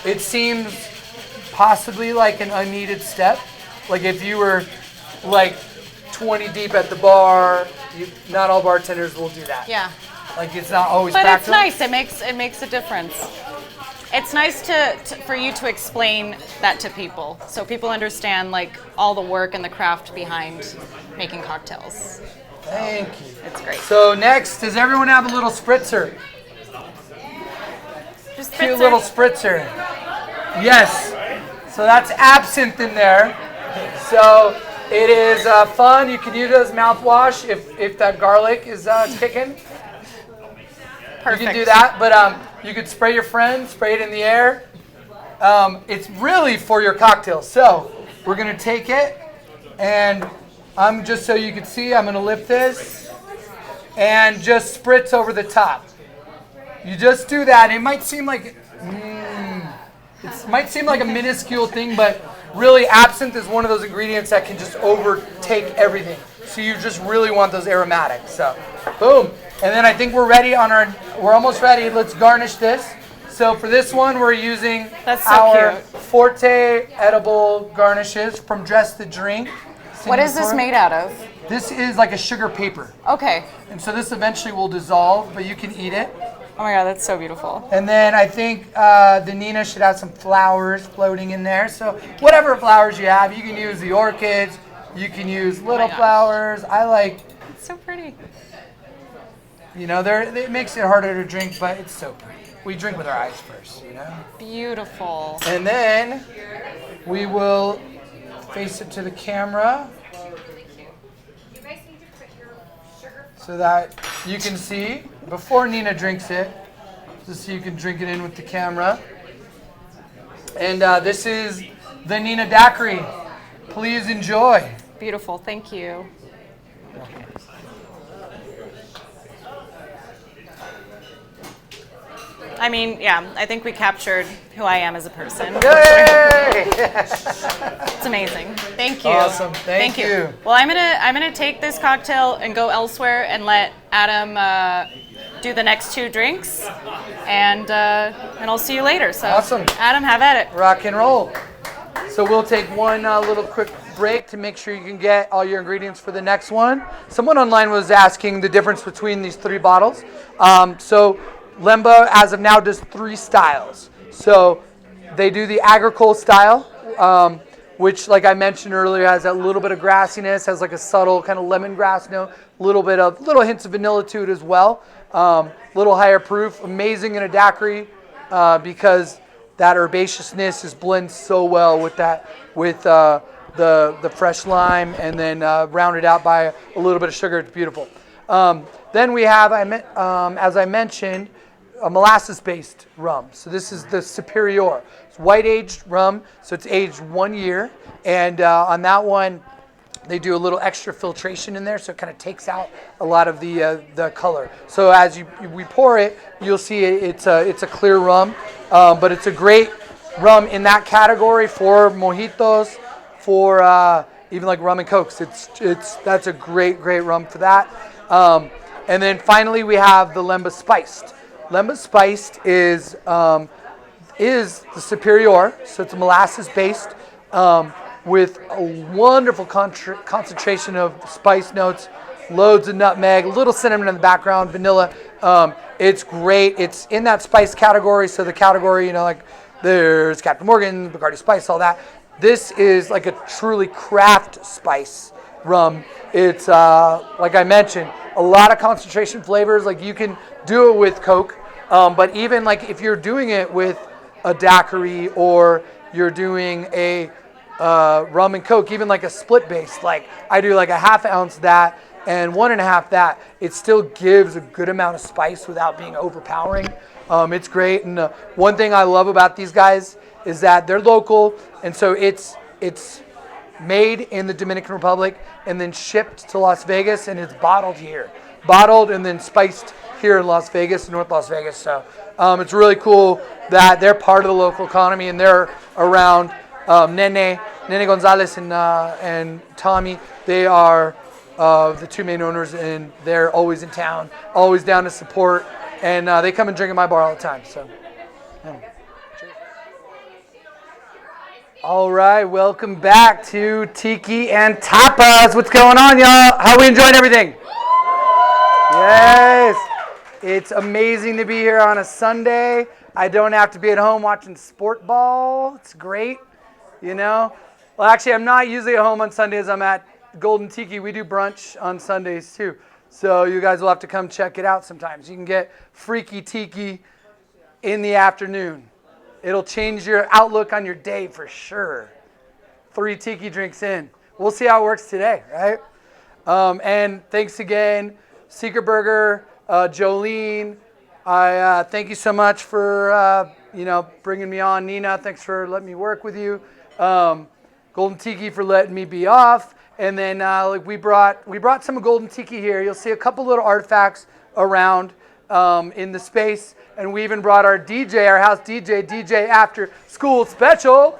It seems possibly like an unneeded step. Like if you were like 20 deep at the bar, not all bartenders will do that. Yeah. Like it's not always But it's practical. nice. It makes a difference. It's nice for you to explain that to people, so people understand like all the work and the craft behind making cocktails. Thank you. It's great. So next, does everyone have a little spritzer? Just Cute spritzer. little spritzer. Yes. So that's absinthe in there. So it is fun. You can use it as mouthwash if that garlic is kicking. Perfect. You can do that, but you could spray your friends, spray it in the air. It's really for your cocktail. So we're going to take it, and I'm just so you can see, I'm going to lift this and just spritz over the top. You just do that. It might seem like a minuscule thing, but really absinthe is one of those ingredients that can just overtake everything. So you just really want those aromatics. So boom. And then I think we're almost ready. Let's garnish this. So for this one, we're using That's so our cute. Forte edible garnishes from Dress the Drink. What is this made out of? This is like a sugar paper. Okay. And so this eventually will dissolve, but you can eat it. Oh my god, that's so beautiful. And then I think the Nina should have some flowers floating in there. So whatever flowers you have, you can use the orchids, you can use little gosh. flowers. I like, It's so pretty. it makes it harder to drink, but it's so pretty. We drink with our eyes first, Beautiful. And then we will face it to the camera so that you can see before Nina drinks it, just so you can drink it in with the camera. And this is the Nina Daiquiri. Please enjoy. Beautiful. Thank you. I mean, yeah, I think we captured who I am as a person. Yay! It's amazing. Thank you. Awesome. Thank you. Well, I'm gonna take this cocktail and go elsewhere and let Adam do the next 2 drinks, and I'll see you later. So, Awesome. Adam, have at it. Rock and roll. So we'll take one little quick break to make sure you can get all your ingredients for the next one. Someone online was asking the difference between these 3 bottles. So Lemba, as of now, does 3 styles. So they do the agricole style, which, like I mentioned earlier, has a little bit of grassiness, has like a subtle kind of lemongrass note, little hints of vanilla to it as well. Little higher proof, amazing in a daiquiri because that herbaceousness is blends so well with the fresh lime, and then rounded out by a little bit of sugar. It's beautiful. Then we have, as I mentioned, a molasses-based rum. So this is the Superior. It's white-aged rum, so it's aged 1 year. And on that one, they do a little extra filtration in there, so it kind of takes out a lot of the color. So as we pour it, you'll see it's a clear rum, but it's a great rum in that category for mojitos, for even like rum and cokes. That's a great rum for that. And then finally we have the Lemba Spiced. Lemba Spiced is the Superior, so it's molasses based with a wonderful concentration of spice notes, loads of nutmeg, a little cinnamon in the background, vanilla. It's great. It's in that spice category, so the category, like there's Captain Morgan, Bacardi Spice, all that. This is like a truly craft spice rum. It's, like I mentioned, a lot of concentration flavors. Like you can do it with Coke, but even like if you're doing it with a daiquiri or you're doing a rum and Coke, even like a split base, like I do like a ½ ounce that and 1.5 that, it still gives a good amount of spice without being overpowering. It's great. And one thing I love about these guys is that they're local, and so it's made in the Dominican Republic and then shipped to Las Vegas, and it's bottled here. Bottled and then spiced here in Las Vegas, North Las Vegas. So it's really cool that they're part of the local economy, and they're around. Nene Gonzalez and Tommy, they are the 2 main owners, and they're always in town, always down to support, and they come and drink at my bar all the time. So, yeah. All right, welcome back to Tiki and Tapas. What's going on, y'all? How are we enjoying everything? Yes, it's amazing to be here on a Sunday. I don't have to be at home watching sport ball. It's great, Well, actually, I'm not usually at home on Sundays. I'm at Golden Tiki. We do brunch on Sundays too. So you guys will have to come check it out sometimes. You can get freaky tiki in the afternoon. It'll change your outlook on your day for sure. 3 tiki drinks in. We'll see how it works today, right? And thanks again, Secret Burger, Jolene. I thank you so much for bringing me on. Nina, thanks for letting me work with you. Golden Tiki for letting me be off. And then we brought some Golden Tiki here. You'll see a couple little artifacts around in the space. And we even brought our DJ, our house DJ After School Special.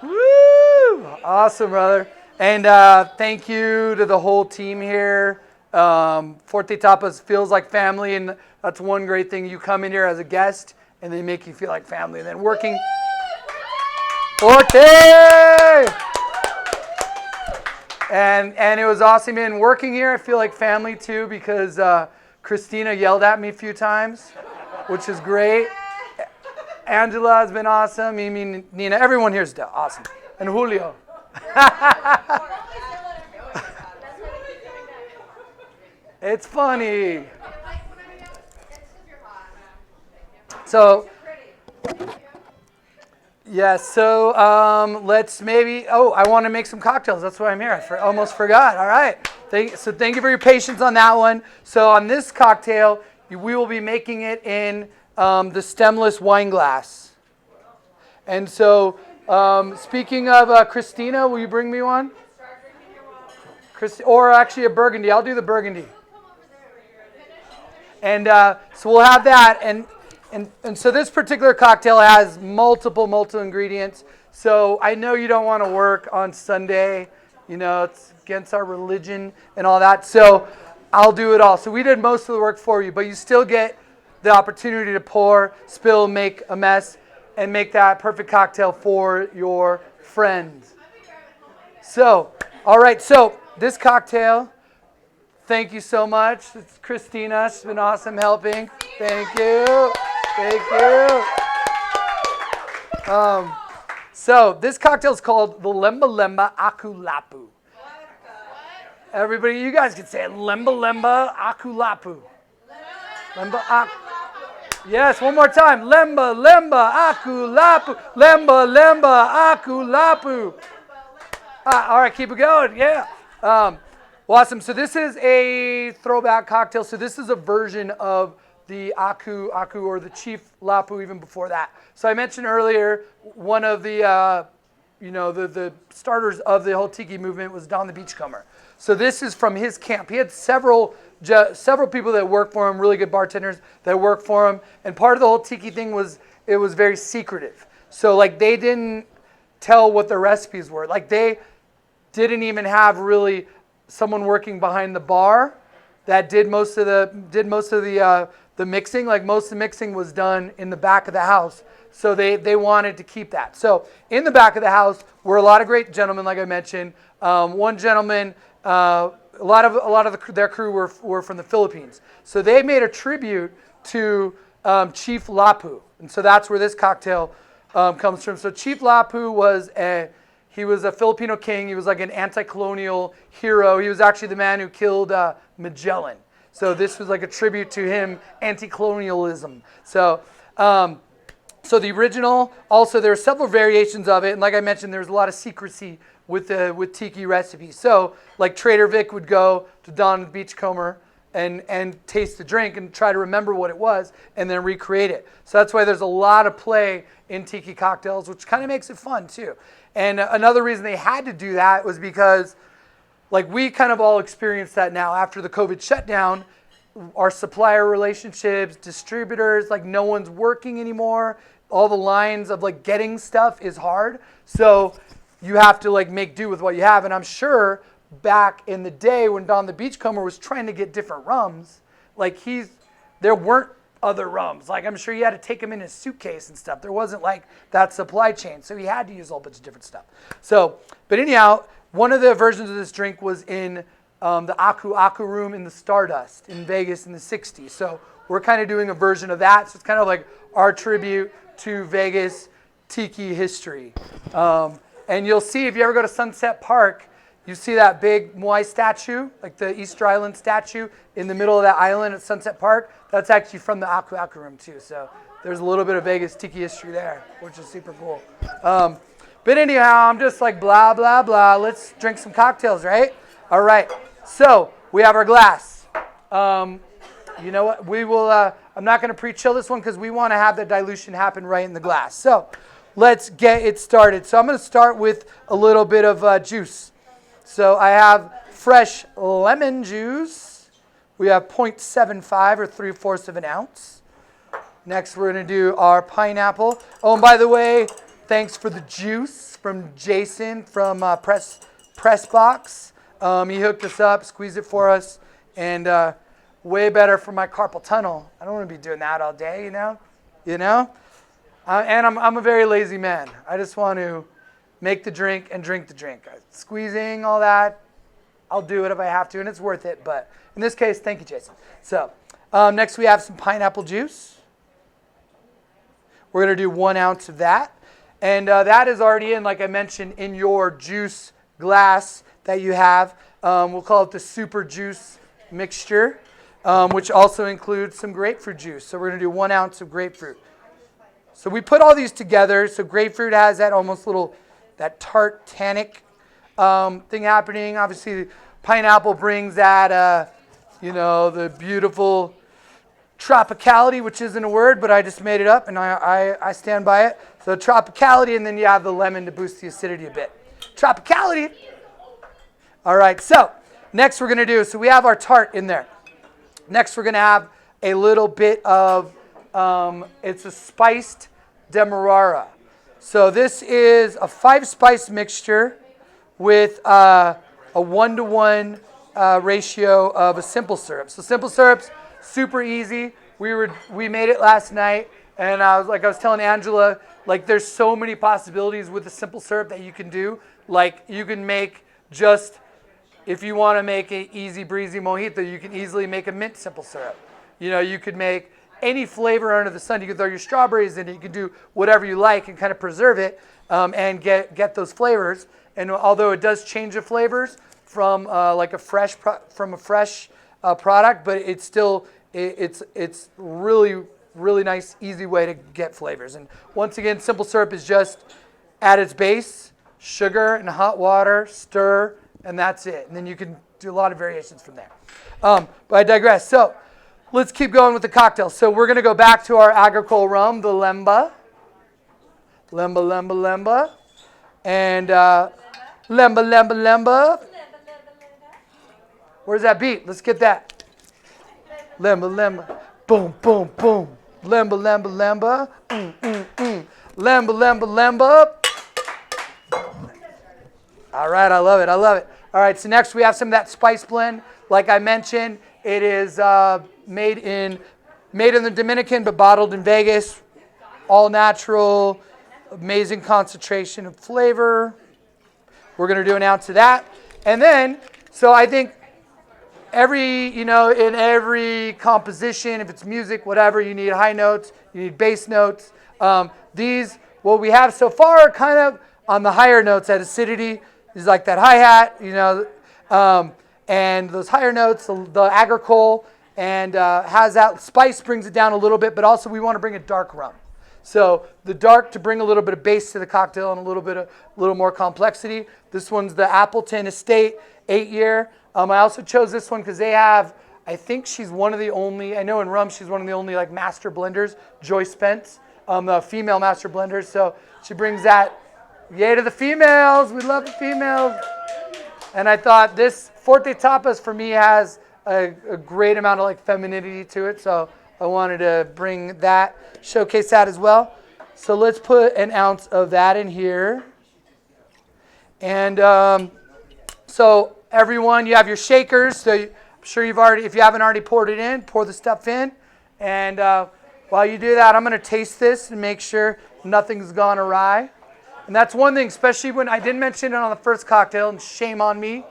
Woo! Awesome, brother. And thank you to the whole team here. Forte Tapas feels like family, and that's one great thing. You come in here as a guest, and they make you feel like family. And then working... Forte! And it was awesome. And working here, I feel like family too, because Christina yelled at me a few times, which is great. Angela has been awesome. I mean, Nina, everyone here is awesome. And Julio. It's funny. So, yes, so let's maybe, I want to make some cocktails. That's why I'm here. I almost forgot. All right. So thank you for your patience on that one. So on this cocktail, we will be making it in the stemless wine glass. And so speaking of Christina, will you bring me one? or actually a burgundy. I'll do the burgundy. And so we'll have that. And so this particular cocktail has multiple ingredients. So I know you don't want to work on Sunday. You know, it's against our religion and all that. So I'll do it all. So we did most of the work for you, but you still get the opportunity to pour, spill, make a mess, and make that perfect cocktail for your friends. So, all right. So this cocktail, thank you so much. It's Christina. She's been awesome helping. Thank you. Thank you. So this cocktail is called the Lemba Lemba Aku Lapu. Everybody, you guys can say it. Lemba Lemba Aku Lapu. Lemba Aku. Yes, one more time. Lemba Lemba Aku Lapu. Lemba Lemba Aku Lapu. All right, keep it going. Yeah. Awesome. So this is a throwback cocktail. So this is a version of the Aku or the Chief Lapu even before that. So I mentioned earlier one of the the starters of the whole tiki movement was Don the Beachcomber. So this is from his camp. He had several people that worked for him, really good bartenders that worked for him. And part of the whole tiki thing was it was very secretive. So like they didn't tell what the recipes were. Like they didn't even have really someone working behind the bar that did most of the mixing. Like most of the mixing was done in the back of the house. So they wanted to keep that. So in the back of the house were a lot of great gentlemen, like I mentioned. One gentleman, a lot of their crew were from the Philippines. So they made a tribute to Chief Lapu, and so that's where this cocktail comes from. So Chief Lapu was a Filipino king. He was like an anti-colonial hero. He was actually the man who killed Magellan. So this was like a tribute to him, anti-colonialism. So the original, also there are several variations of it, and like I mentioned, there's a lot of secrecy with tiki recipes. So like Trader Vic would go to Don the Beachcomber and taste the drink and try to remember what it was and then recreate it. So that's why there's a lot of play in tiki cocktails, which kind of makes it fun too. And another reason they had to do that was because like we kind of all experienced that now after the COVID shutdown. Our supplier relationships, distributors, like no one's working anymore. All the lines of like getting stuff is hard. So you have to like make do with what you have. And I'm sure back in the day when Don the Beachcomber was trying to get different rums, like there weren't other rums. Like I'm sure he had to take them in his suitcase and stuff. There wasn't like that supply chain. So he had to use a whole bunch of different stuff. So, but anyhow, one of the versions of this drink was in the Aku room in the Stardust in Vegas in the 60s. So we're kind of doing a version of that. So it's kind of like our tribute to Vegas tiki history. And you'll see if you ever go to Sunset Park, you see that big Moai statue, like the Easter Island statue in the middle of that island at Sunset Park. That's actually from the Aku room too. So there's a little bit of Vegas tiki history there, which is super cool. But anyhow, I'm just like blah, blah, blah. Let's drink some cocktails, right? All right. So we have our glass. You know what? We will. I'm not going to pre-chill this one because we want to have the dilution happen right in the glass. So let's get it started. So I'm going to start with a little bit of juice. So I have fresh lemon juice. We have 0.75 or 3/4 of an ounce. Next, we're going to do our pineapple. Oh, and by the way, thanks for the juice from Jason from Press Box. He hooked us up, squeezed it for us, and way better for my carpal tunnel. I don't want to be doing that all day, you know. And I'm a very lazy man. I just want to make the drink and drink the drink. Squeezing, all that, I'll do it if I have to, and it's worth it. But in this case, thank you, Jason. So next we have some pineapple juice. We're going to do 1 ounce of that. And that is already in, like I mentioned, in your juice glass that you have. We'll call it the super juice mixture, which also includes some grapefruit juice. So we're going to do 1 ounce of grapefruit. So we put all these together. So grapefruit has that almost that tart tannic thing happening. Obviously, pineapple brings that, the beautiful tropicality, which isn't a word, but I just made it up, and I stand by it. So tropicality, and then you have the lemon to boost the acidity a bit. Tropicality. All right, so next we're going to do, so we have our tart in there. Next we're going to have a little bit of, it's a spiced demerara. So this is a 5-spice mixture with a 1-to-1 ratio of a simple syrup. So simple syrup's super easy. We made it last night, and I was telling Angela, like there's so many possibilities with the simple syrup that you can do. Like you can make just, if you want to make an easy breezy mojito, you can easily make a mint simple syrup. You know, you could make any flavor under the sun. You can throw your strawberries in it. You can do whatever you like and kind of preserve it and get those flavors. And although it does change the flavors from like a fresh product, but it's still it's really nice, easy way to get flavors. And once again, simple syrup is just at its base, sugar and hot water, stir, and that's it. And then you can do a lot of variations from there. But I digress. So let's keep going with the cocktail. So we're going to go back to our agricole rum, the Lemba. Lemba. And Lemba. Where's that beat? Let's get that. Lemba. Boom, boom, boom. Lemba. Lemba. All right, I love it. All right, so next we have some of that spice blend. Like I mentioned, it is made in the Dominican but bottled in Vegas. All natural, amazing concentration of flavor. We're going to do an ounce of that. And then, so I think in every composition, if it's music, whatever, you need high notes, you need bass notes. These, what we have so far are kind of on the higher notes at acidity. Is like that hi-hat, and those higher notes, the agricole, and has that spice, brings it down a little bit, but also we want to bring a dark rum. So the dark to bring a little bit of base to the cocktail and a little more complexity. This one's the Appleton Estate 8-year. I also chose this one because they have, I think she's one of the only, I know in rum she's one of the only like master blenders, Joyce Spence, the female master blenders. So she brings that. Yay to the females. We love the females. And I thought this Forte Tapas for me has a great amount of like femininity to it. So I wanted to bring that, showcase that as well. So let's put an ounce of that in here. And so everyone, you have your shakers. So I'm sure if you haven't already poured it in, pour the stuff in. And while you do that, I'm going to taste this and make sure nothing's gone awry. And that's one thing, especially when I didn't mention it on the first cocktail, and shame on me.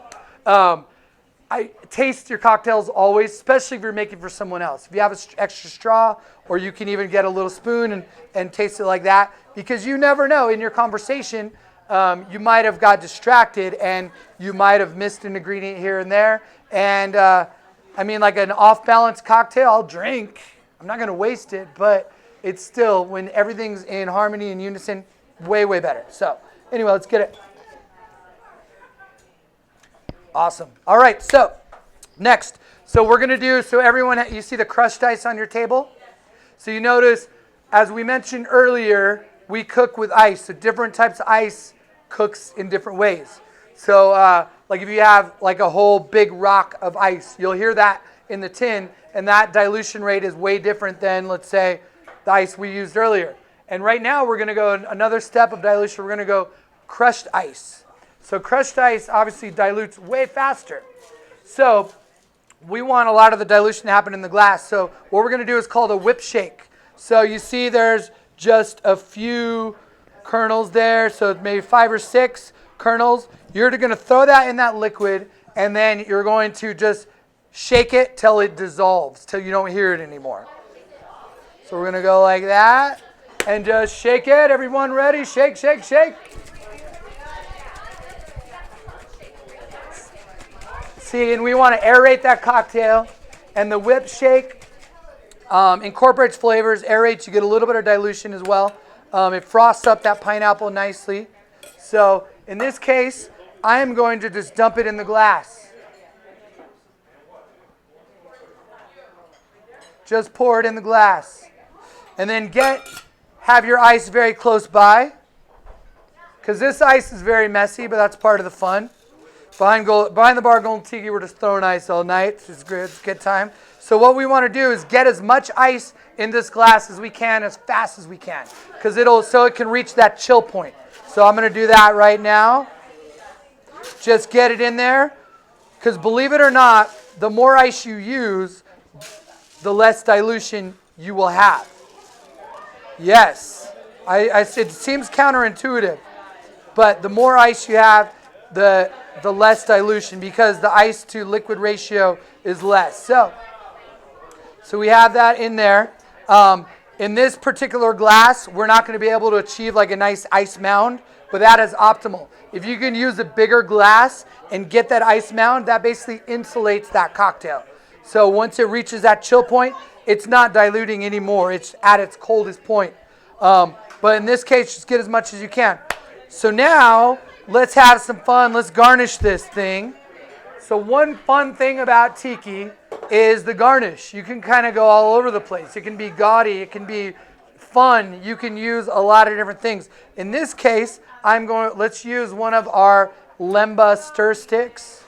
I taste your cocktails always, especially if you're making for someone else. If you have an extra straw, or you can even get a little spoon and taste it like that, because you never know in your conversation, you might have got distracted and you might have missed an ingredient here and there. And like an off-balance cocktail, I'll drink. I'm not going to waste it, but it's still, when everything's in harmony and unison, way better. So anyway, let's get it. Awesome. All right, so next. So we're going to do, so everyone, you see the crushed ice on your table? So you notice, as we mentioned earlier, we cook with ice. So different types of ice cooks in different ways. So like if you have like a whole big rock of ice, you'll hear that in the tin, and that dilution rate is way different than, let's say, the ice we used earlier. And right now we're going to go another step of dilution. We're going to go crushed ice. So crushed ice obviously dilutes way faster. So we want a lot of the dilution to happen in the glass. So what we're going to do is called a whip shake. So you see there's just a few kernels there. So maybe 5 or 6 kernels. You're going to throw that in that liquid, and then you're going to just shake it till it dissolves, till you don't hear it anymore. So we're going to go like that. And just shake it. Everyone ready? Shake. See, and we want to aerate that cocktail. And the whip shake incorporates flavors, aerates. You get a little bit of dilution as well. It frosts up that pineapple nicely. So in this case, I am going to just dump it in the glass. Just pour it in the glass. And then have your ice very close by, because this ice is very messy, but that's part of the fun. Behind the bar, Golden Tiki, we're just throwing ice all night. It's great. It's a good time. So what we want to do is get as much ice in this glass as we can, as fast as we can, so it can reach that chill point. So I'm going to do that right now. Just get it in there, because believe it or not, the more ice you use, the less dilution you will have. Yes, it seems counterintuitive, but the more ice you have, the less dilution, because the ice to liquid ratio is less. So we have that in there. In this particular glass, we're not going to be able to achieve like a nice ice mound, but that is optimal. If you can use a bigger glass and get that ice mound, that basically insulates that cocktail. So once it reaches that chill point, it's not diluting anymore. It's at its coldest point. But in this case, just get as much as you can. So now, let's have some fun. Let's garnish this thing. So one fun thing about tiki is the garnish. You can kind of go all over the place. It can be gaudy. It can be fun. You can use a lot of different things. In this case, let's use one of our Lemba stir sticks,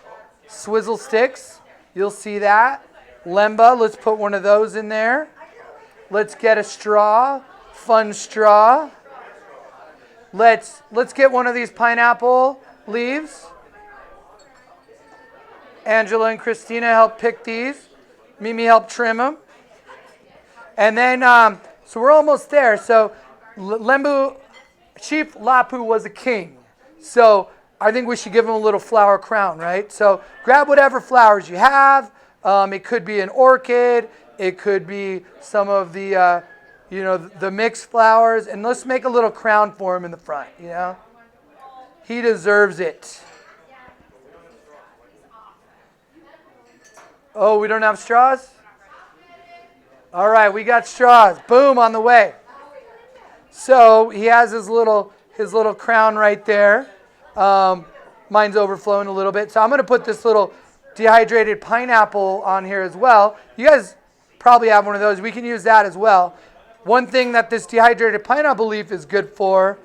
swizzle sticks. You'll see that. Lemba, let's put one of those in there. Let's get a straw, fun straw. Let's get one of these pineapple leaves. Angela and Christina help pick these. Mimi helped trim them. And then, so we're almost there. So Chief Lapu was a king. So I think we should give him a little flower crown, right? So grab whatever flowers you have. It could be an orchid. It could be some of the, the mixed flowers. And let's make a little crown for him in the front, He deserves it. Oh, we don't have straws? All right, we got straws. Boom, on the way. So he has his little crown right there. Mine's overflowing a little bit. So I'm going to put this little dehydrated pineapple on here as well. You guys probably have one of those. We can use that as well. One thing that this dehydrated pineapple leaf is good for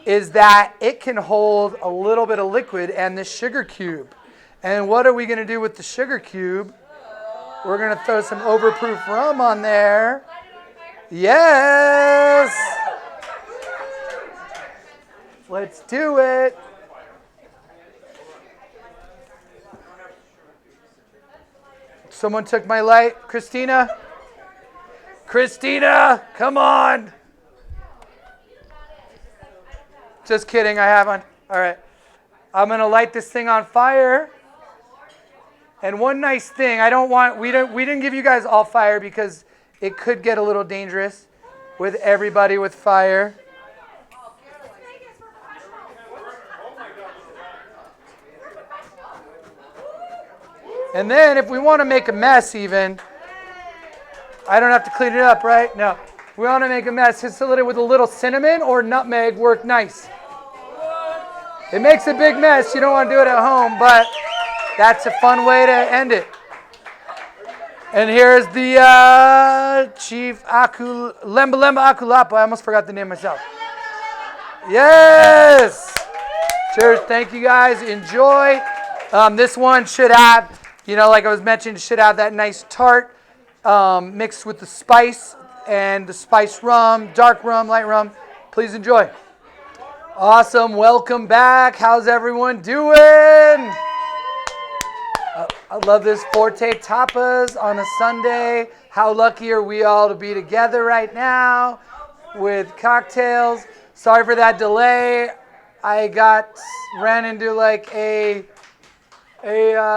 is that it can hold a little bit of liquid and this sugar cube. And what are we going to do with the sugar cube? We're going to throw some overproof rum on there. Yes! Let's do it. Someone took my light. Christina? Christina, come on. Just kidding, I haven't. All right. I'm going to light this thing on fire. And one nice thing, we didn't give you guys all fire because it could get a little dangerous with everybody with fire. And then if we want to make a mess even, I don't have to clean it up, right? No. We want to make a mess. Just with a little cinnamon or nutmeg work nice. It makes a big mess. You don't want to do it at home, but that's a fun way to end it. And here's the Chief Lemba Akulapa. I almost forgot the name myself. Yes! Cheers. Thank you guys. Enjoy. This one should have, like I was mentioning, should have that nice tart mixed with the spice and the spiced rum, dark rum, light rum. Please enjoy. Awesome. Welcome back. How's everyone doing? I love this Forte Tapas on a Sunday. How lucky are we all to be together right now with cocktails. Sorry for that delay. I ran into like a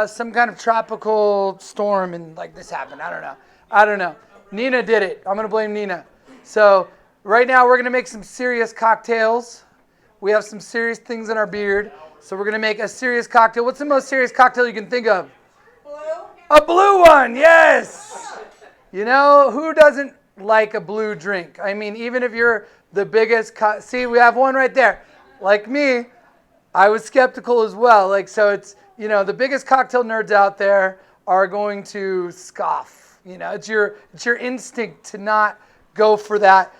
some kind of tropical storm and like this happened. I don't know. Nina did it. I'm going to blame Nina. So right now we're going to make some serious cocktails. We have some serious things in our beard. So we're going to make a serious cocktail. What's the most serious cocktail you can think of? A blue one, yes. Who doesn't like a blue drink? I mean, even if you're the biggest, see, we have one right there. Like me, I was skeptical as well. So it's, the biggest cocktail nerds out there are going to scoff. It's your instinct to not go for that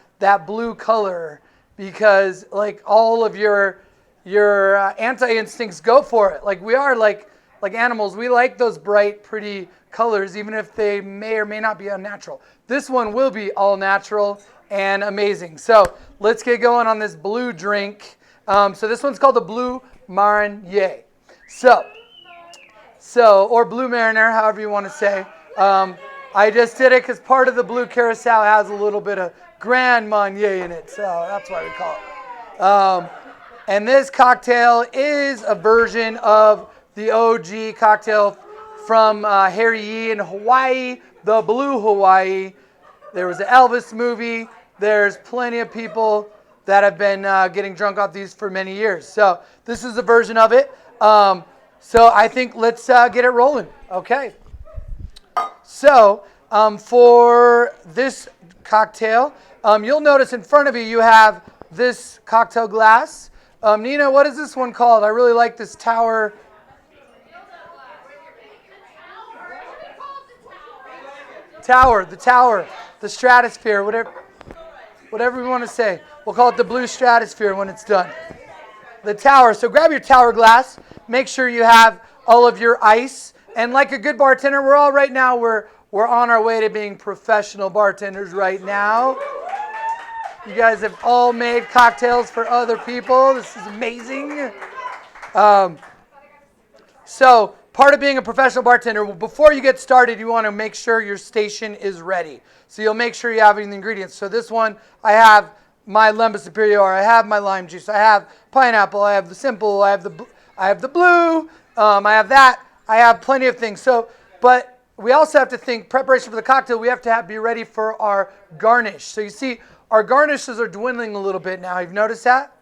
blue color because all of your anti-instincts, go for it. Like we are like animals. We like those bright, pretty colors, even if they may or may not be unnatural. This one will be all natural and amazing. So let's get going on this blue drink. So this one's called the Blue Marnier. So, or Blue Mariner, however you want to say. I just did it because part of the Blue Curacao has a little bit of Grand Marnier in it, so that's why we call it. And this cocktail is a version of the OG cocktail from Harry Yee in Hawaii, the Blue Hawaii. There was an Elvis movie. There's plenty of people that have been getting drunk off these for many years. So this is a version of it. So I think let's get it rolling. Okay. So for this cocktail, you'll notice in front of you, you have this cocktail glass. Nina, what is this one called? I really like this tower. The tower, the stratosphere, whatever we want to say. We'll call it the blue stratosphere when it's done. The tower. So grab your tower glass. Make sure you have all of your ice. And like a good bartender, we're on our way to being professional bartenders right now. You guys have all made cocktails for other people. This is amazing. So part of being a professional bartender, before you get started, you want to make sure your station is ready. So you'll make sure you have the ingredients. So this one, I have my Lemon Superior, I have my lime juice, I have pineapple, I have the simple, I have the blue, I have that. I have plenty of things. So, but we also have to think preparation for the cocktail. We have to be ready for our garnish. So you see, our garnishes are dwindling a little bit now. You've noticed that?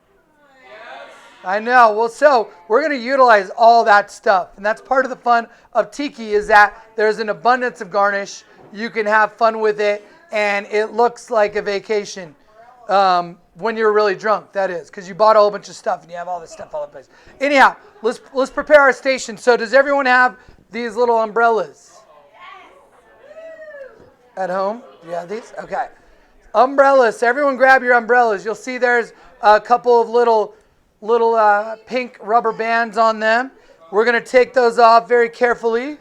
Yes. I know. Well, so we're going to utilize all that stuff. And that's part of the fun of Tiki is that there's an abundance of garnish. You can have fun with it. And it looks like a vacation when you're really drunk, that is. Because you bought a whole bunch of stuff and you have all this stuff all over the place. Anyhow, let's prepare our station. So does everyone have these little umbrellas? At home? You have these? Okay. Umbrellas. So everyone grab your umbrellas. You'll see there's a couple of little pink rubber bands on them. We're going to take those off very carefully.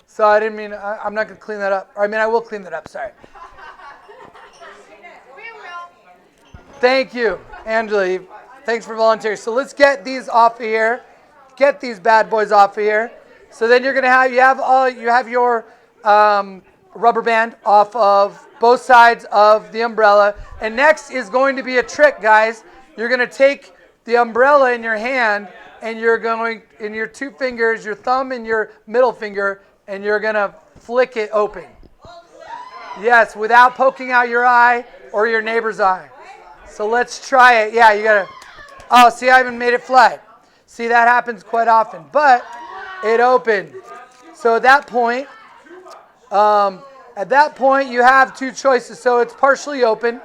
So I didn't mean, I'm not going to clean that up. I mean, I will clean that up. Sorry. Thank you, Angela. Thanks for volunteering. So let's get these off of here. Get these bad boys off of here. So then you're going to have your rubber band off of both sides of the umbrella. And next is going to be a trick, guys. You're going to take the umbrella in your hand and you're going in your two fingers, your thumb and your middle finger, and you're going to flick it open. Yes, without poking out your eye or your neighbor's eye. So let's try it. Yeah, you got to. Oh, see, I even made it flat. See, that happens quite often. But it opened. So at that point, you have two choices. So it's partially open.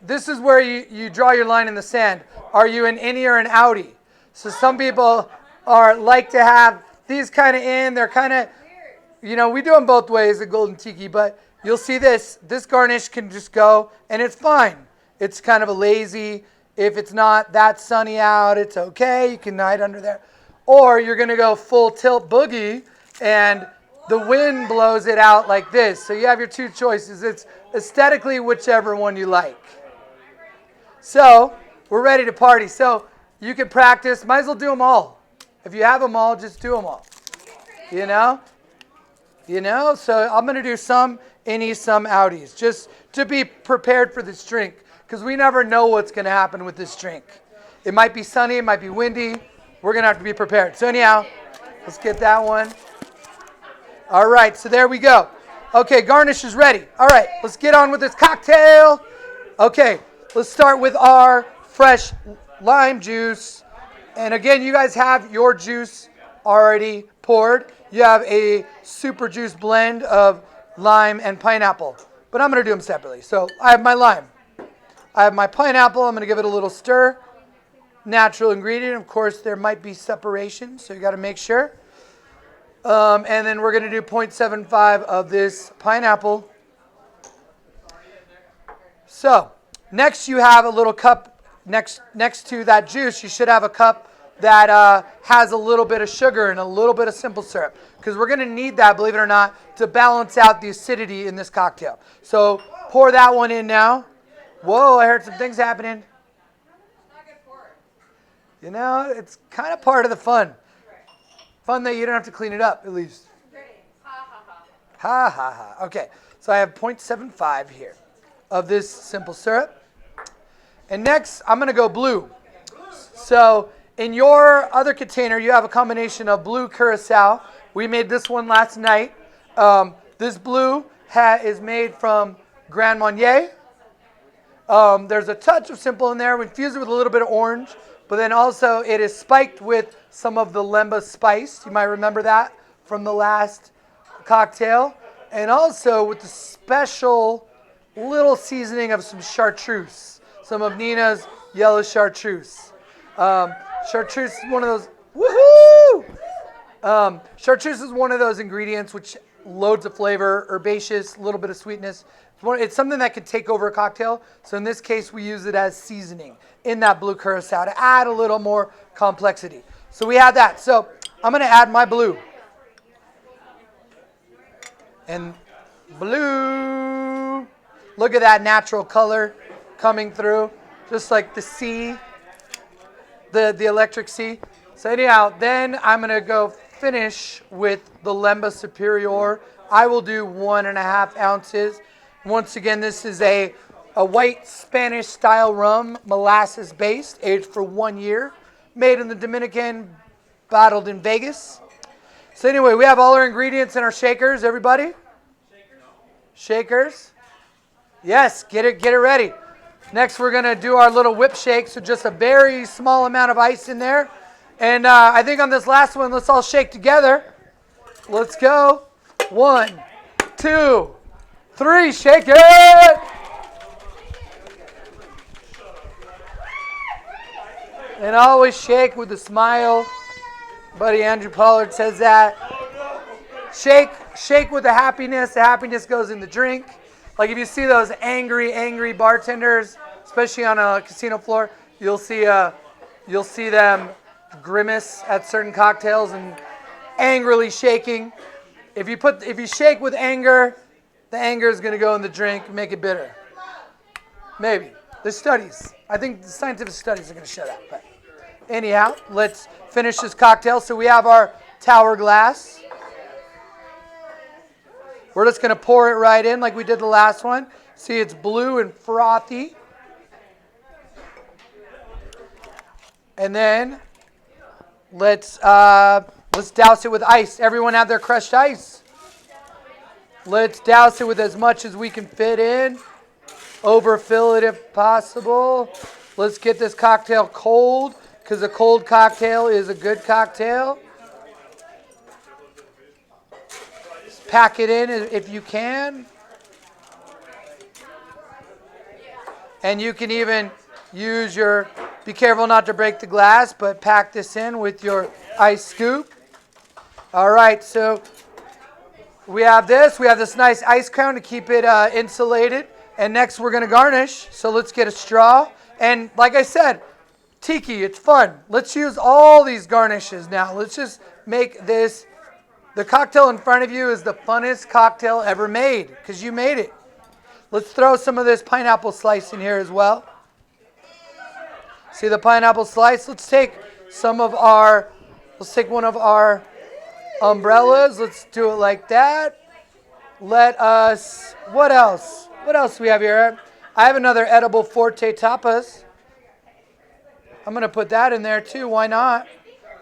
This is where you draw your line in the sand. Are you an innie or an outie? So some people like to have these kind of in. They're kind of, we do them both ways at Golden Tiki, but you'll see this garnish can just go, and it's fine. It's kind of a lazy. If it's not that sunny out, it's okay. You can hide under there. Or you're going to go full tilt boogie, and the wind blows it out like this. So you have your two choices. It's aesthetically whichever one you like. So we're ready to party. So you can practice. Might as well do them all. If you have them all, just do them all. So I'm going to do some innies, some outies, just to be prepared for this drink, because we never know what's going to happen with this drink. It might be sunny, it might be windy. We're going to have to be prepared. So anyhow, let's get that one. All right, so there we go. Okay, garnish is ready. All right, let's get on with this cocktail. Okay, let's start with our fresh lime juice. And again, you guys have your juice already poured. You have a super juice blend of lime and pineapple. But I'm going to do them separately. So I have my lime. I have my pineapple. I'm going to give it a little stir. Natural ingredient. Of course, there might be separation, so you got to make sure. And then we're going to do 0.75 of this pineapple. So next you have a little cup next to that juice, you should have a cup that has a little bit of sugar and a little bit of simple syrup, because we're going to need that, believe it or not, to balance out the acidity in this cocktail. So pour that one in now. Whoa, I heard some things happening. You know, it's kind of part of the fun. Fun that you don't have to clean it up, at least. Ha, ha, ha. Okay, so I have 0.75 here of this simple syrup. And next, I'm going to go blue. So in your other container, you have a combination of blue curacao. We made this one last night. This blue is made from Grand Marnier. There's a touch of simple in there. We infuse it with a little bit of orange. But then also it is spiked with some of the Lemba spice. You might remember that from the last cocktail. And also with the special little seasoning of some chartreuse. Some of Nina's yellow chartreuse. Chartreuse is one of those, woohoo! Chartreuse is one of those ingredients which loads of flavor, herbaceous, a little bit of sweetness. It's something that could take over a cocktail. So in this case, we use it as seasoning in that blue curacao to add a little more complexity. So we have that. So I'm going to add my blue. And blue. Look at that natural color coming through. Just like the sea, the electric sea. So anyhow, then I'm going to go finish with the Lemba Superior. I will do 1.5 ounces. Once again, this is a white Spanish style rum, molasses based, aged for 1 year, made in the Dominican, bottled in Vegas. So anyway, we have all our ingredients in our shakers, everybody? Shakers? Yes, get it ready. Next, we're going to do our little whip shake, so just a very small amount of ice in there. And I think on this last one, let's all shake together. Let's go. 1, 2, 3, shake it! And always shake with a smile. Buddy Andrew Pollard says that. Shake with the happiness. The happiness goes in the drink. Like if you see those angry bartenders, especially on a casino floor, you'll see them grimace at certain cocktails and angrily shaking. If you shake with anger, the anger is going to go in the drink, make it bitter. Maybe. There's studies. I think the scientific studies are going to show that. But anyhow, let's finish this cocktail. So we have our tower glass. We're just going to pour it right in like we did the last one. See, it's blue and frothy. And then let's douse it with ice. Everyone have their crushed ice. Let's douse it with as much as we can fit in. Overfill it if possible. Let's get this cocktail cold, because a cold cocktail is a good cocktail. Just pack it in if you can. And you can even use be careful not to break the glass, but pack this in with your ice scoop. All right, so we have this nice ice crown to keep it insulated. And next we're going to garnish. So let's get a straw. And like I said, tiki, it's fun. Let's use all these garnishes now. Let's just make this. The cocktail in front of you is the funnest cocktail ever made because you made it. Let's throw some of this pineapple slice in here as well. See the pineapple slice? Let's take one of our umbrellas. Let's do it like that. What else? What else do we have here? I have another edible Forte tapas. I'm going to put that in there too. Why not?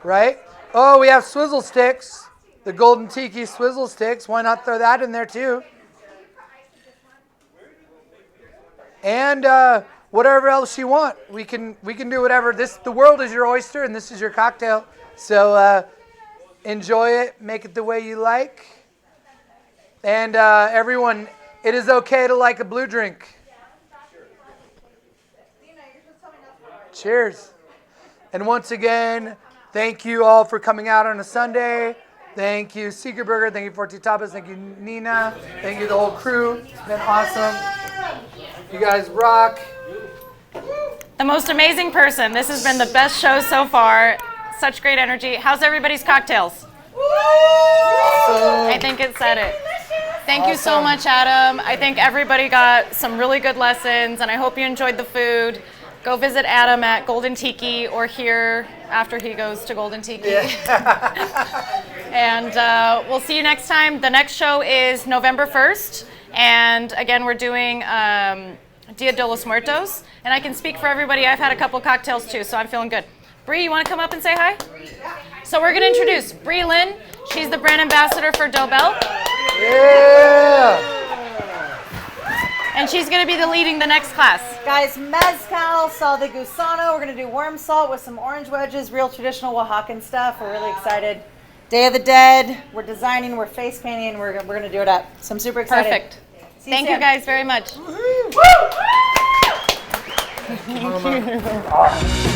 Right? Oh, we have swizzle sticks. The golden tiki swizzle sticks. Why not throw that in there too? And whatever else you want. We can do whatever. The world is your oyster and this is your cocktail. So enjoy it. Make it the way you like. And everyone, it is okay to like a blue drink. Cheers. And once again, thank you all for coming out on a Sunday. Thank you, Secret Burger. Thank you, Forte Tapas. Thank you, Nina. Thank you, the whole crew. It's been awesome. You guys rock. the most amazing person. This has been the best show so far. Such great energy. How's everybody's cocktails? I think it said it. Thank you so much, Adam. I think everybody got some really good lessons, and I hope you enjoyed the food. Go visit Adam at Golden Tiki or here after he goes to Golden Tiki. And we'll see you next time. The next show is November 1st. And again, we're doing Dia de los Muertos. And I can speak for everybody. I've had a couple cocktails too, so I'm feeling good. Bree, you want to come up and say hi? So we're going to introduce Bree Lynn. She's the brand ambassador for Dobel. Yeah! And she's going to be leading the next class. Guys, mezcal, sal de gusano. We're going to do worm salt with some orange wedges, real traditional Oaxacan stuff. We're really excited. Day of the Dead. We're designing, we're face painting, we're going to do it up. So I'm super excited. Perfect. See you Thank soon. you guys very much. Thank you.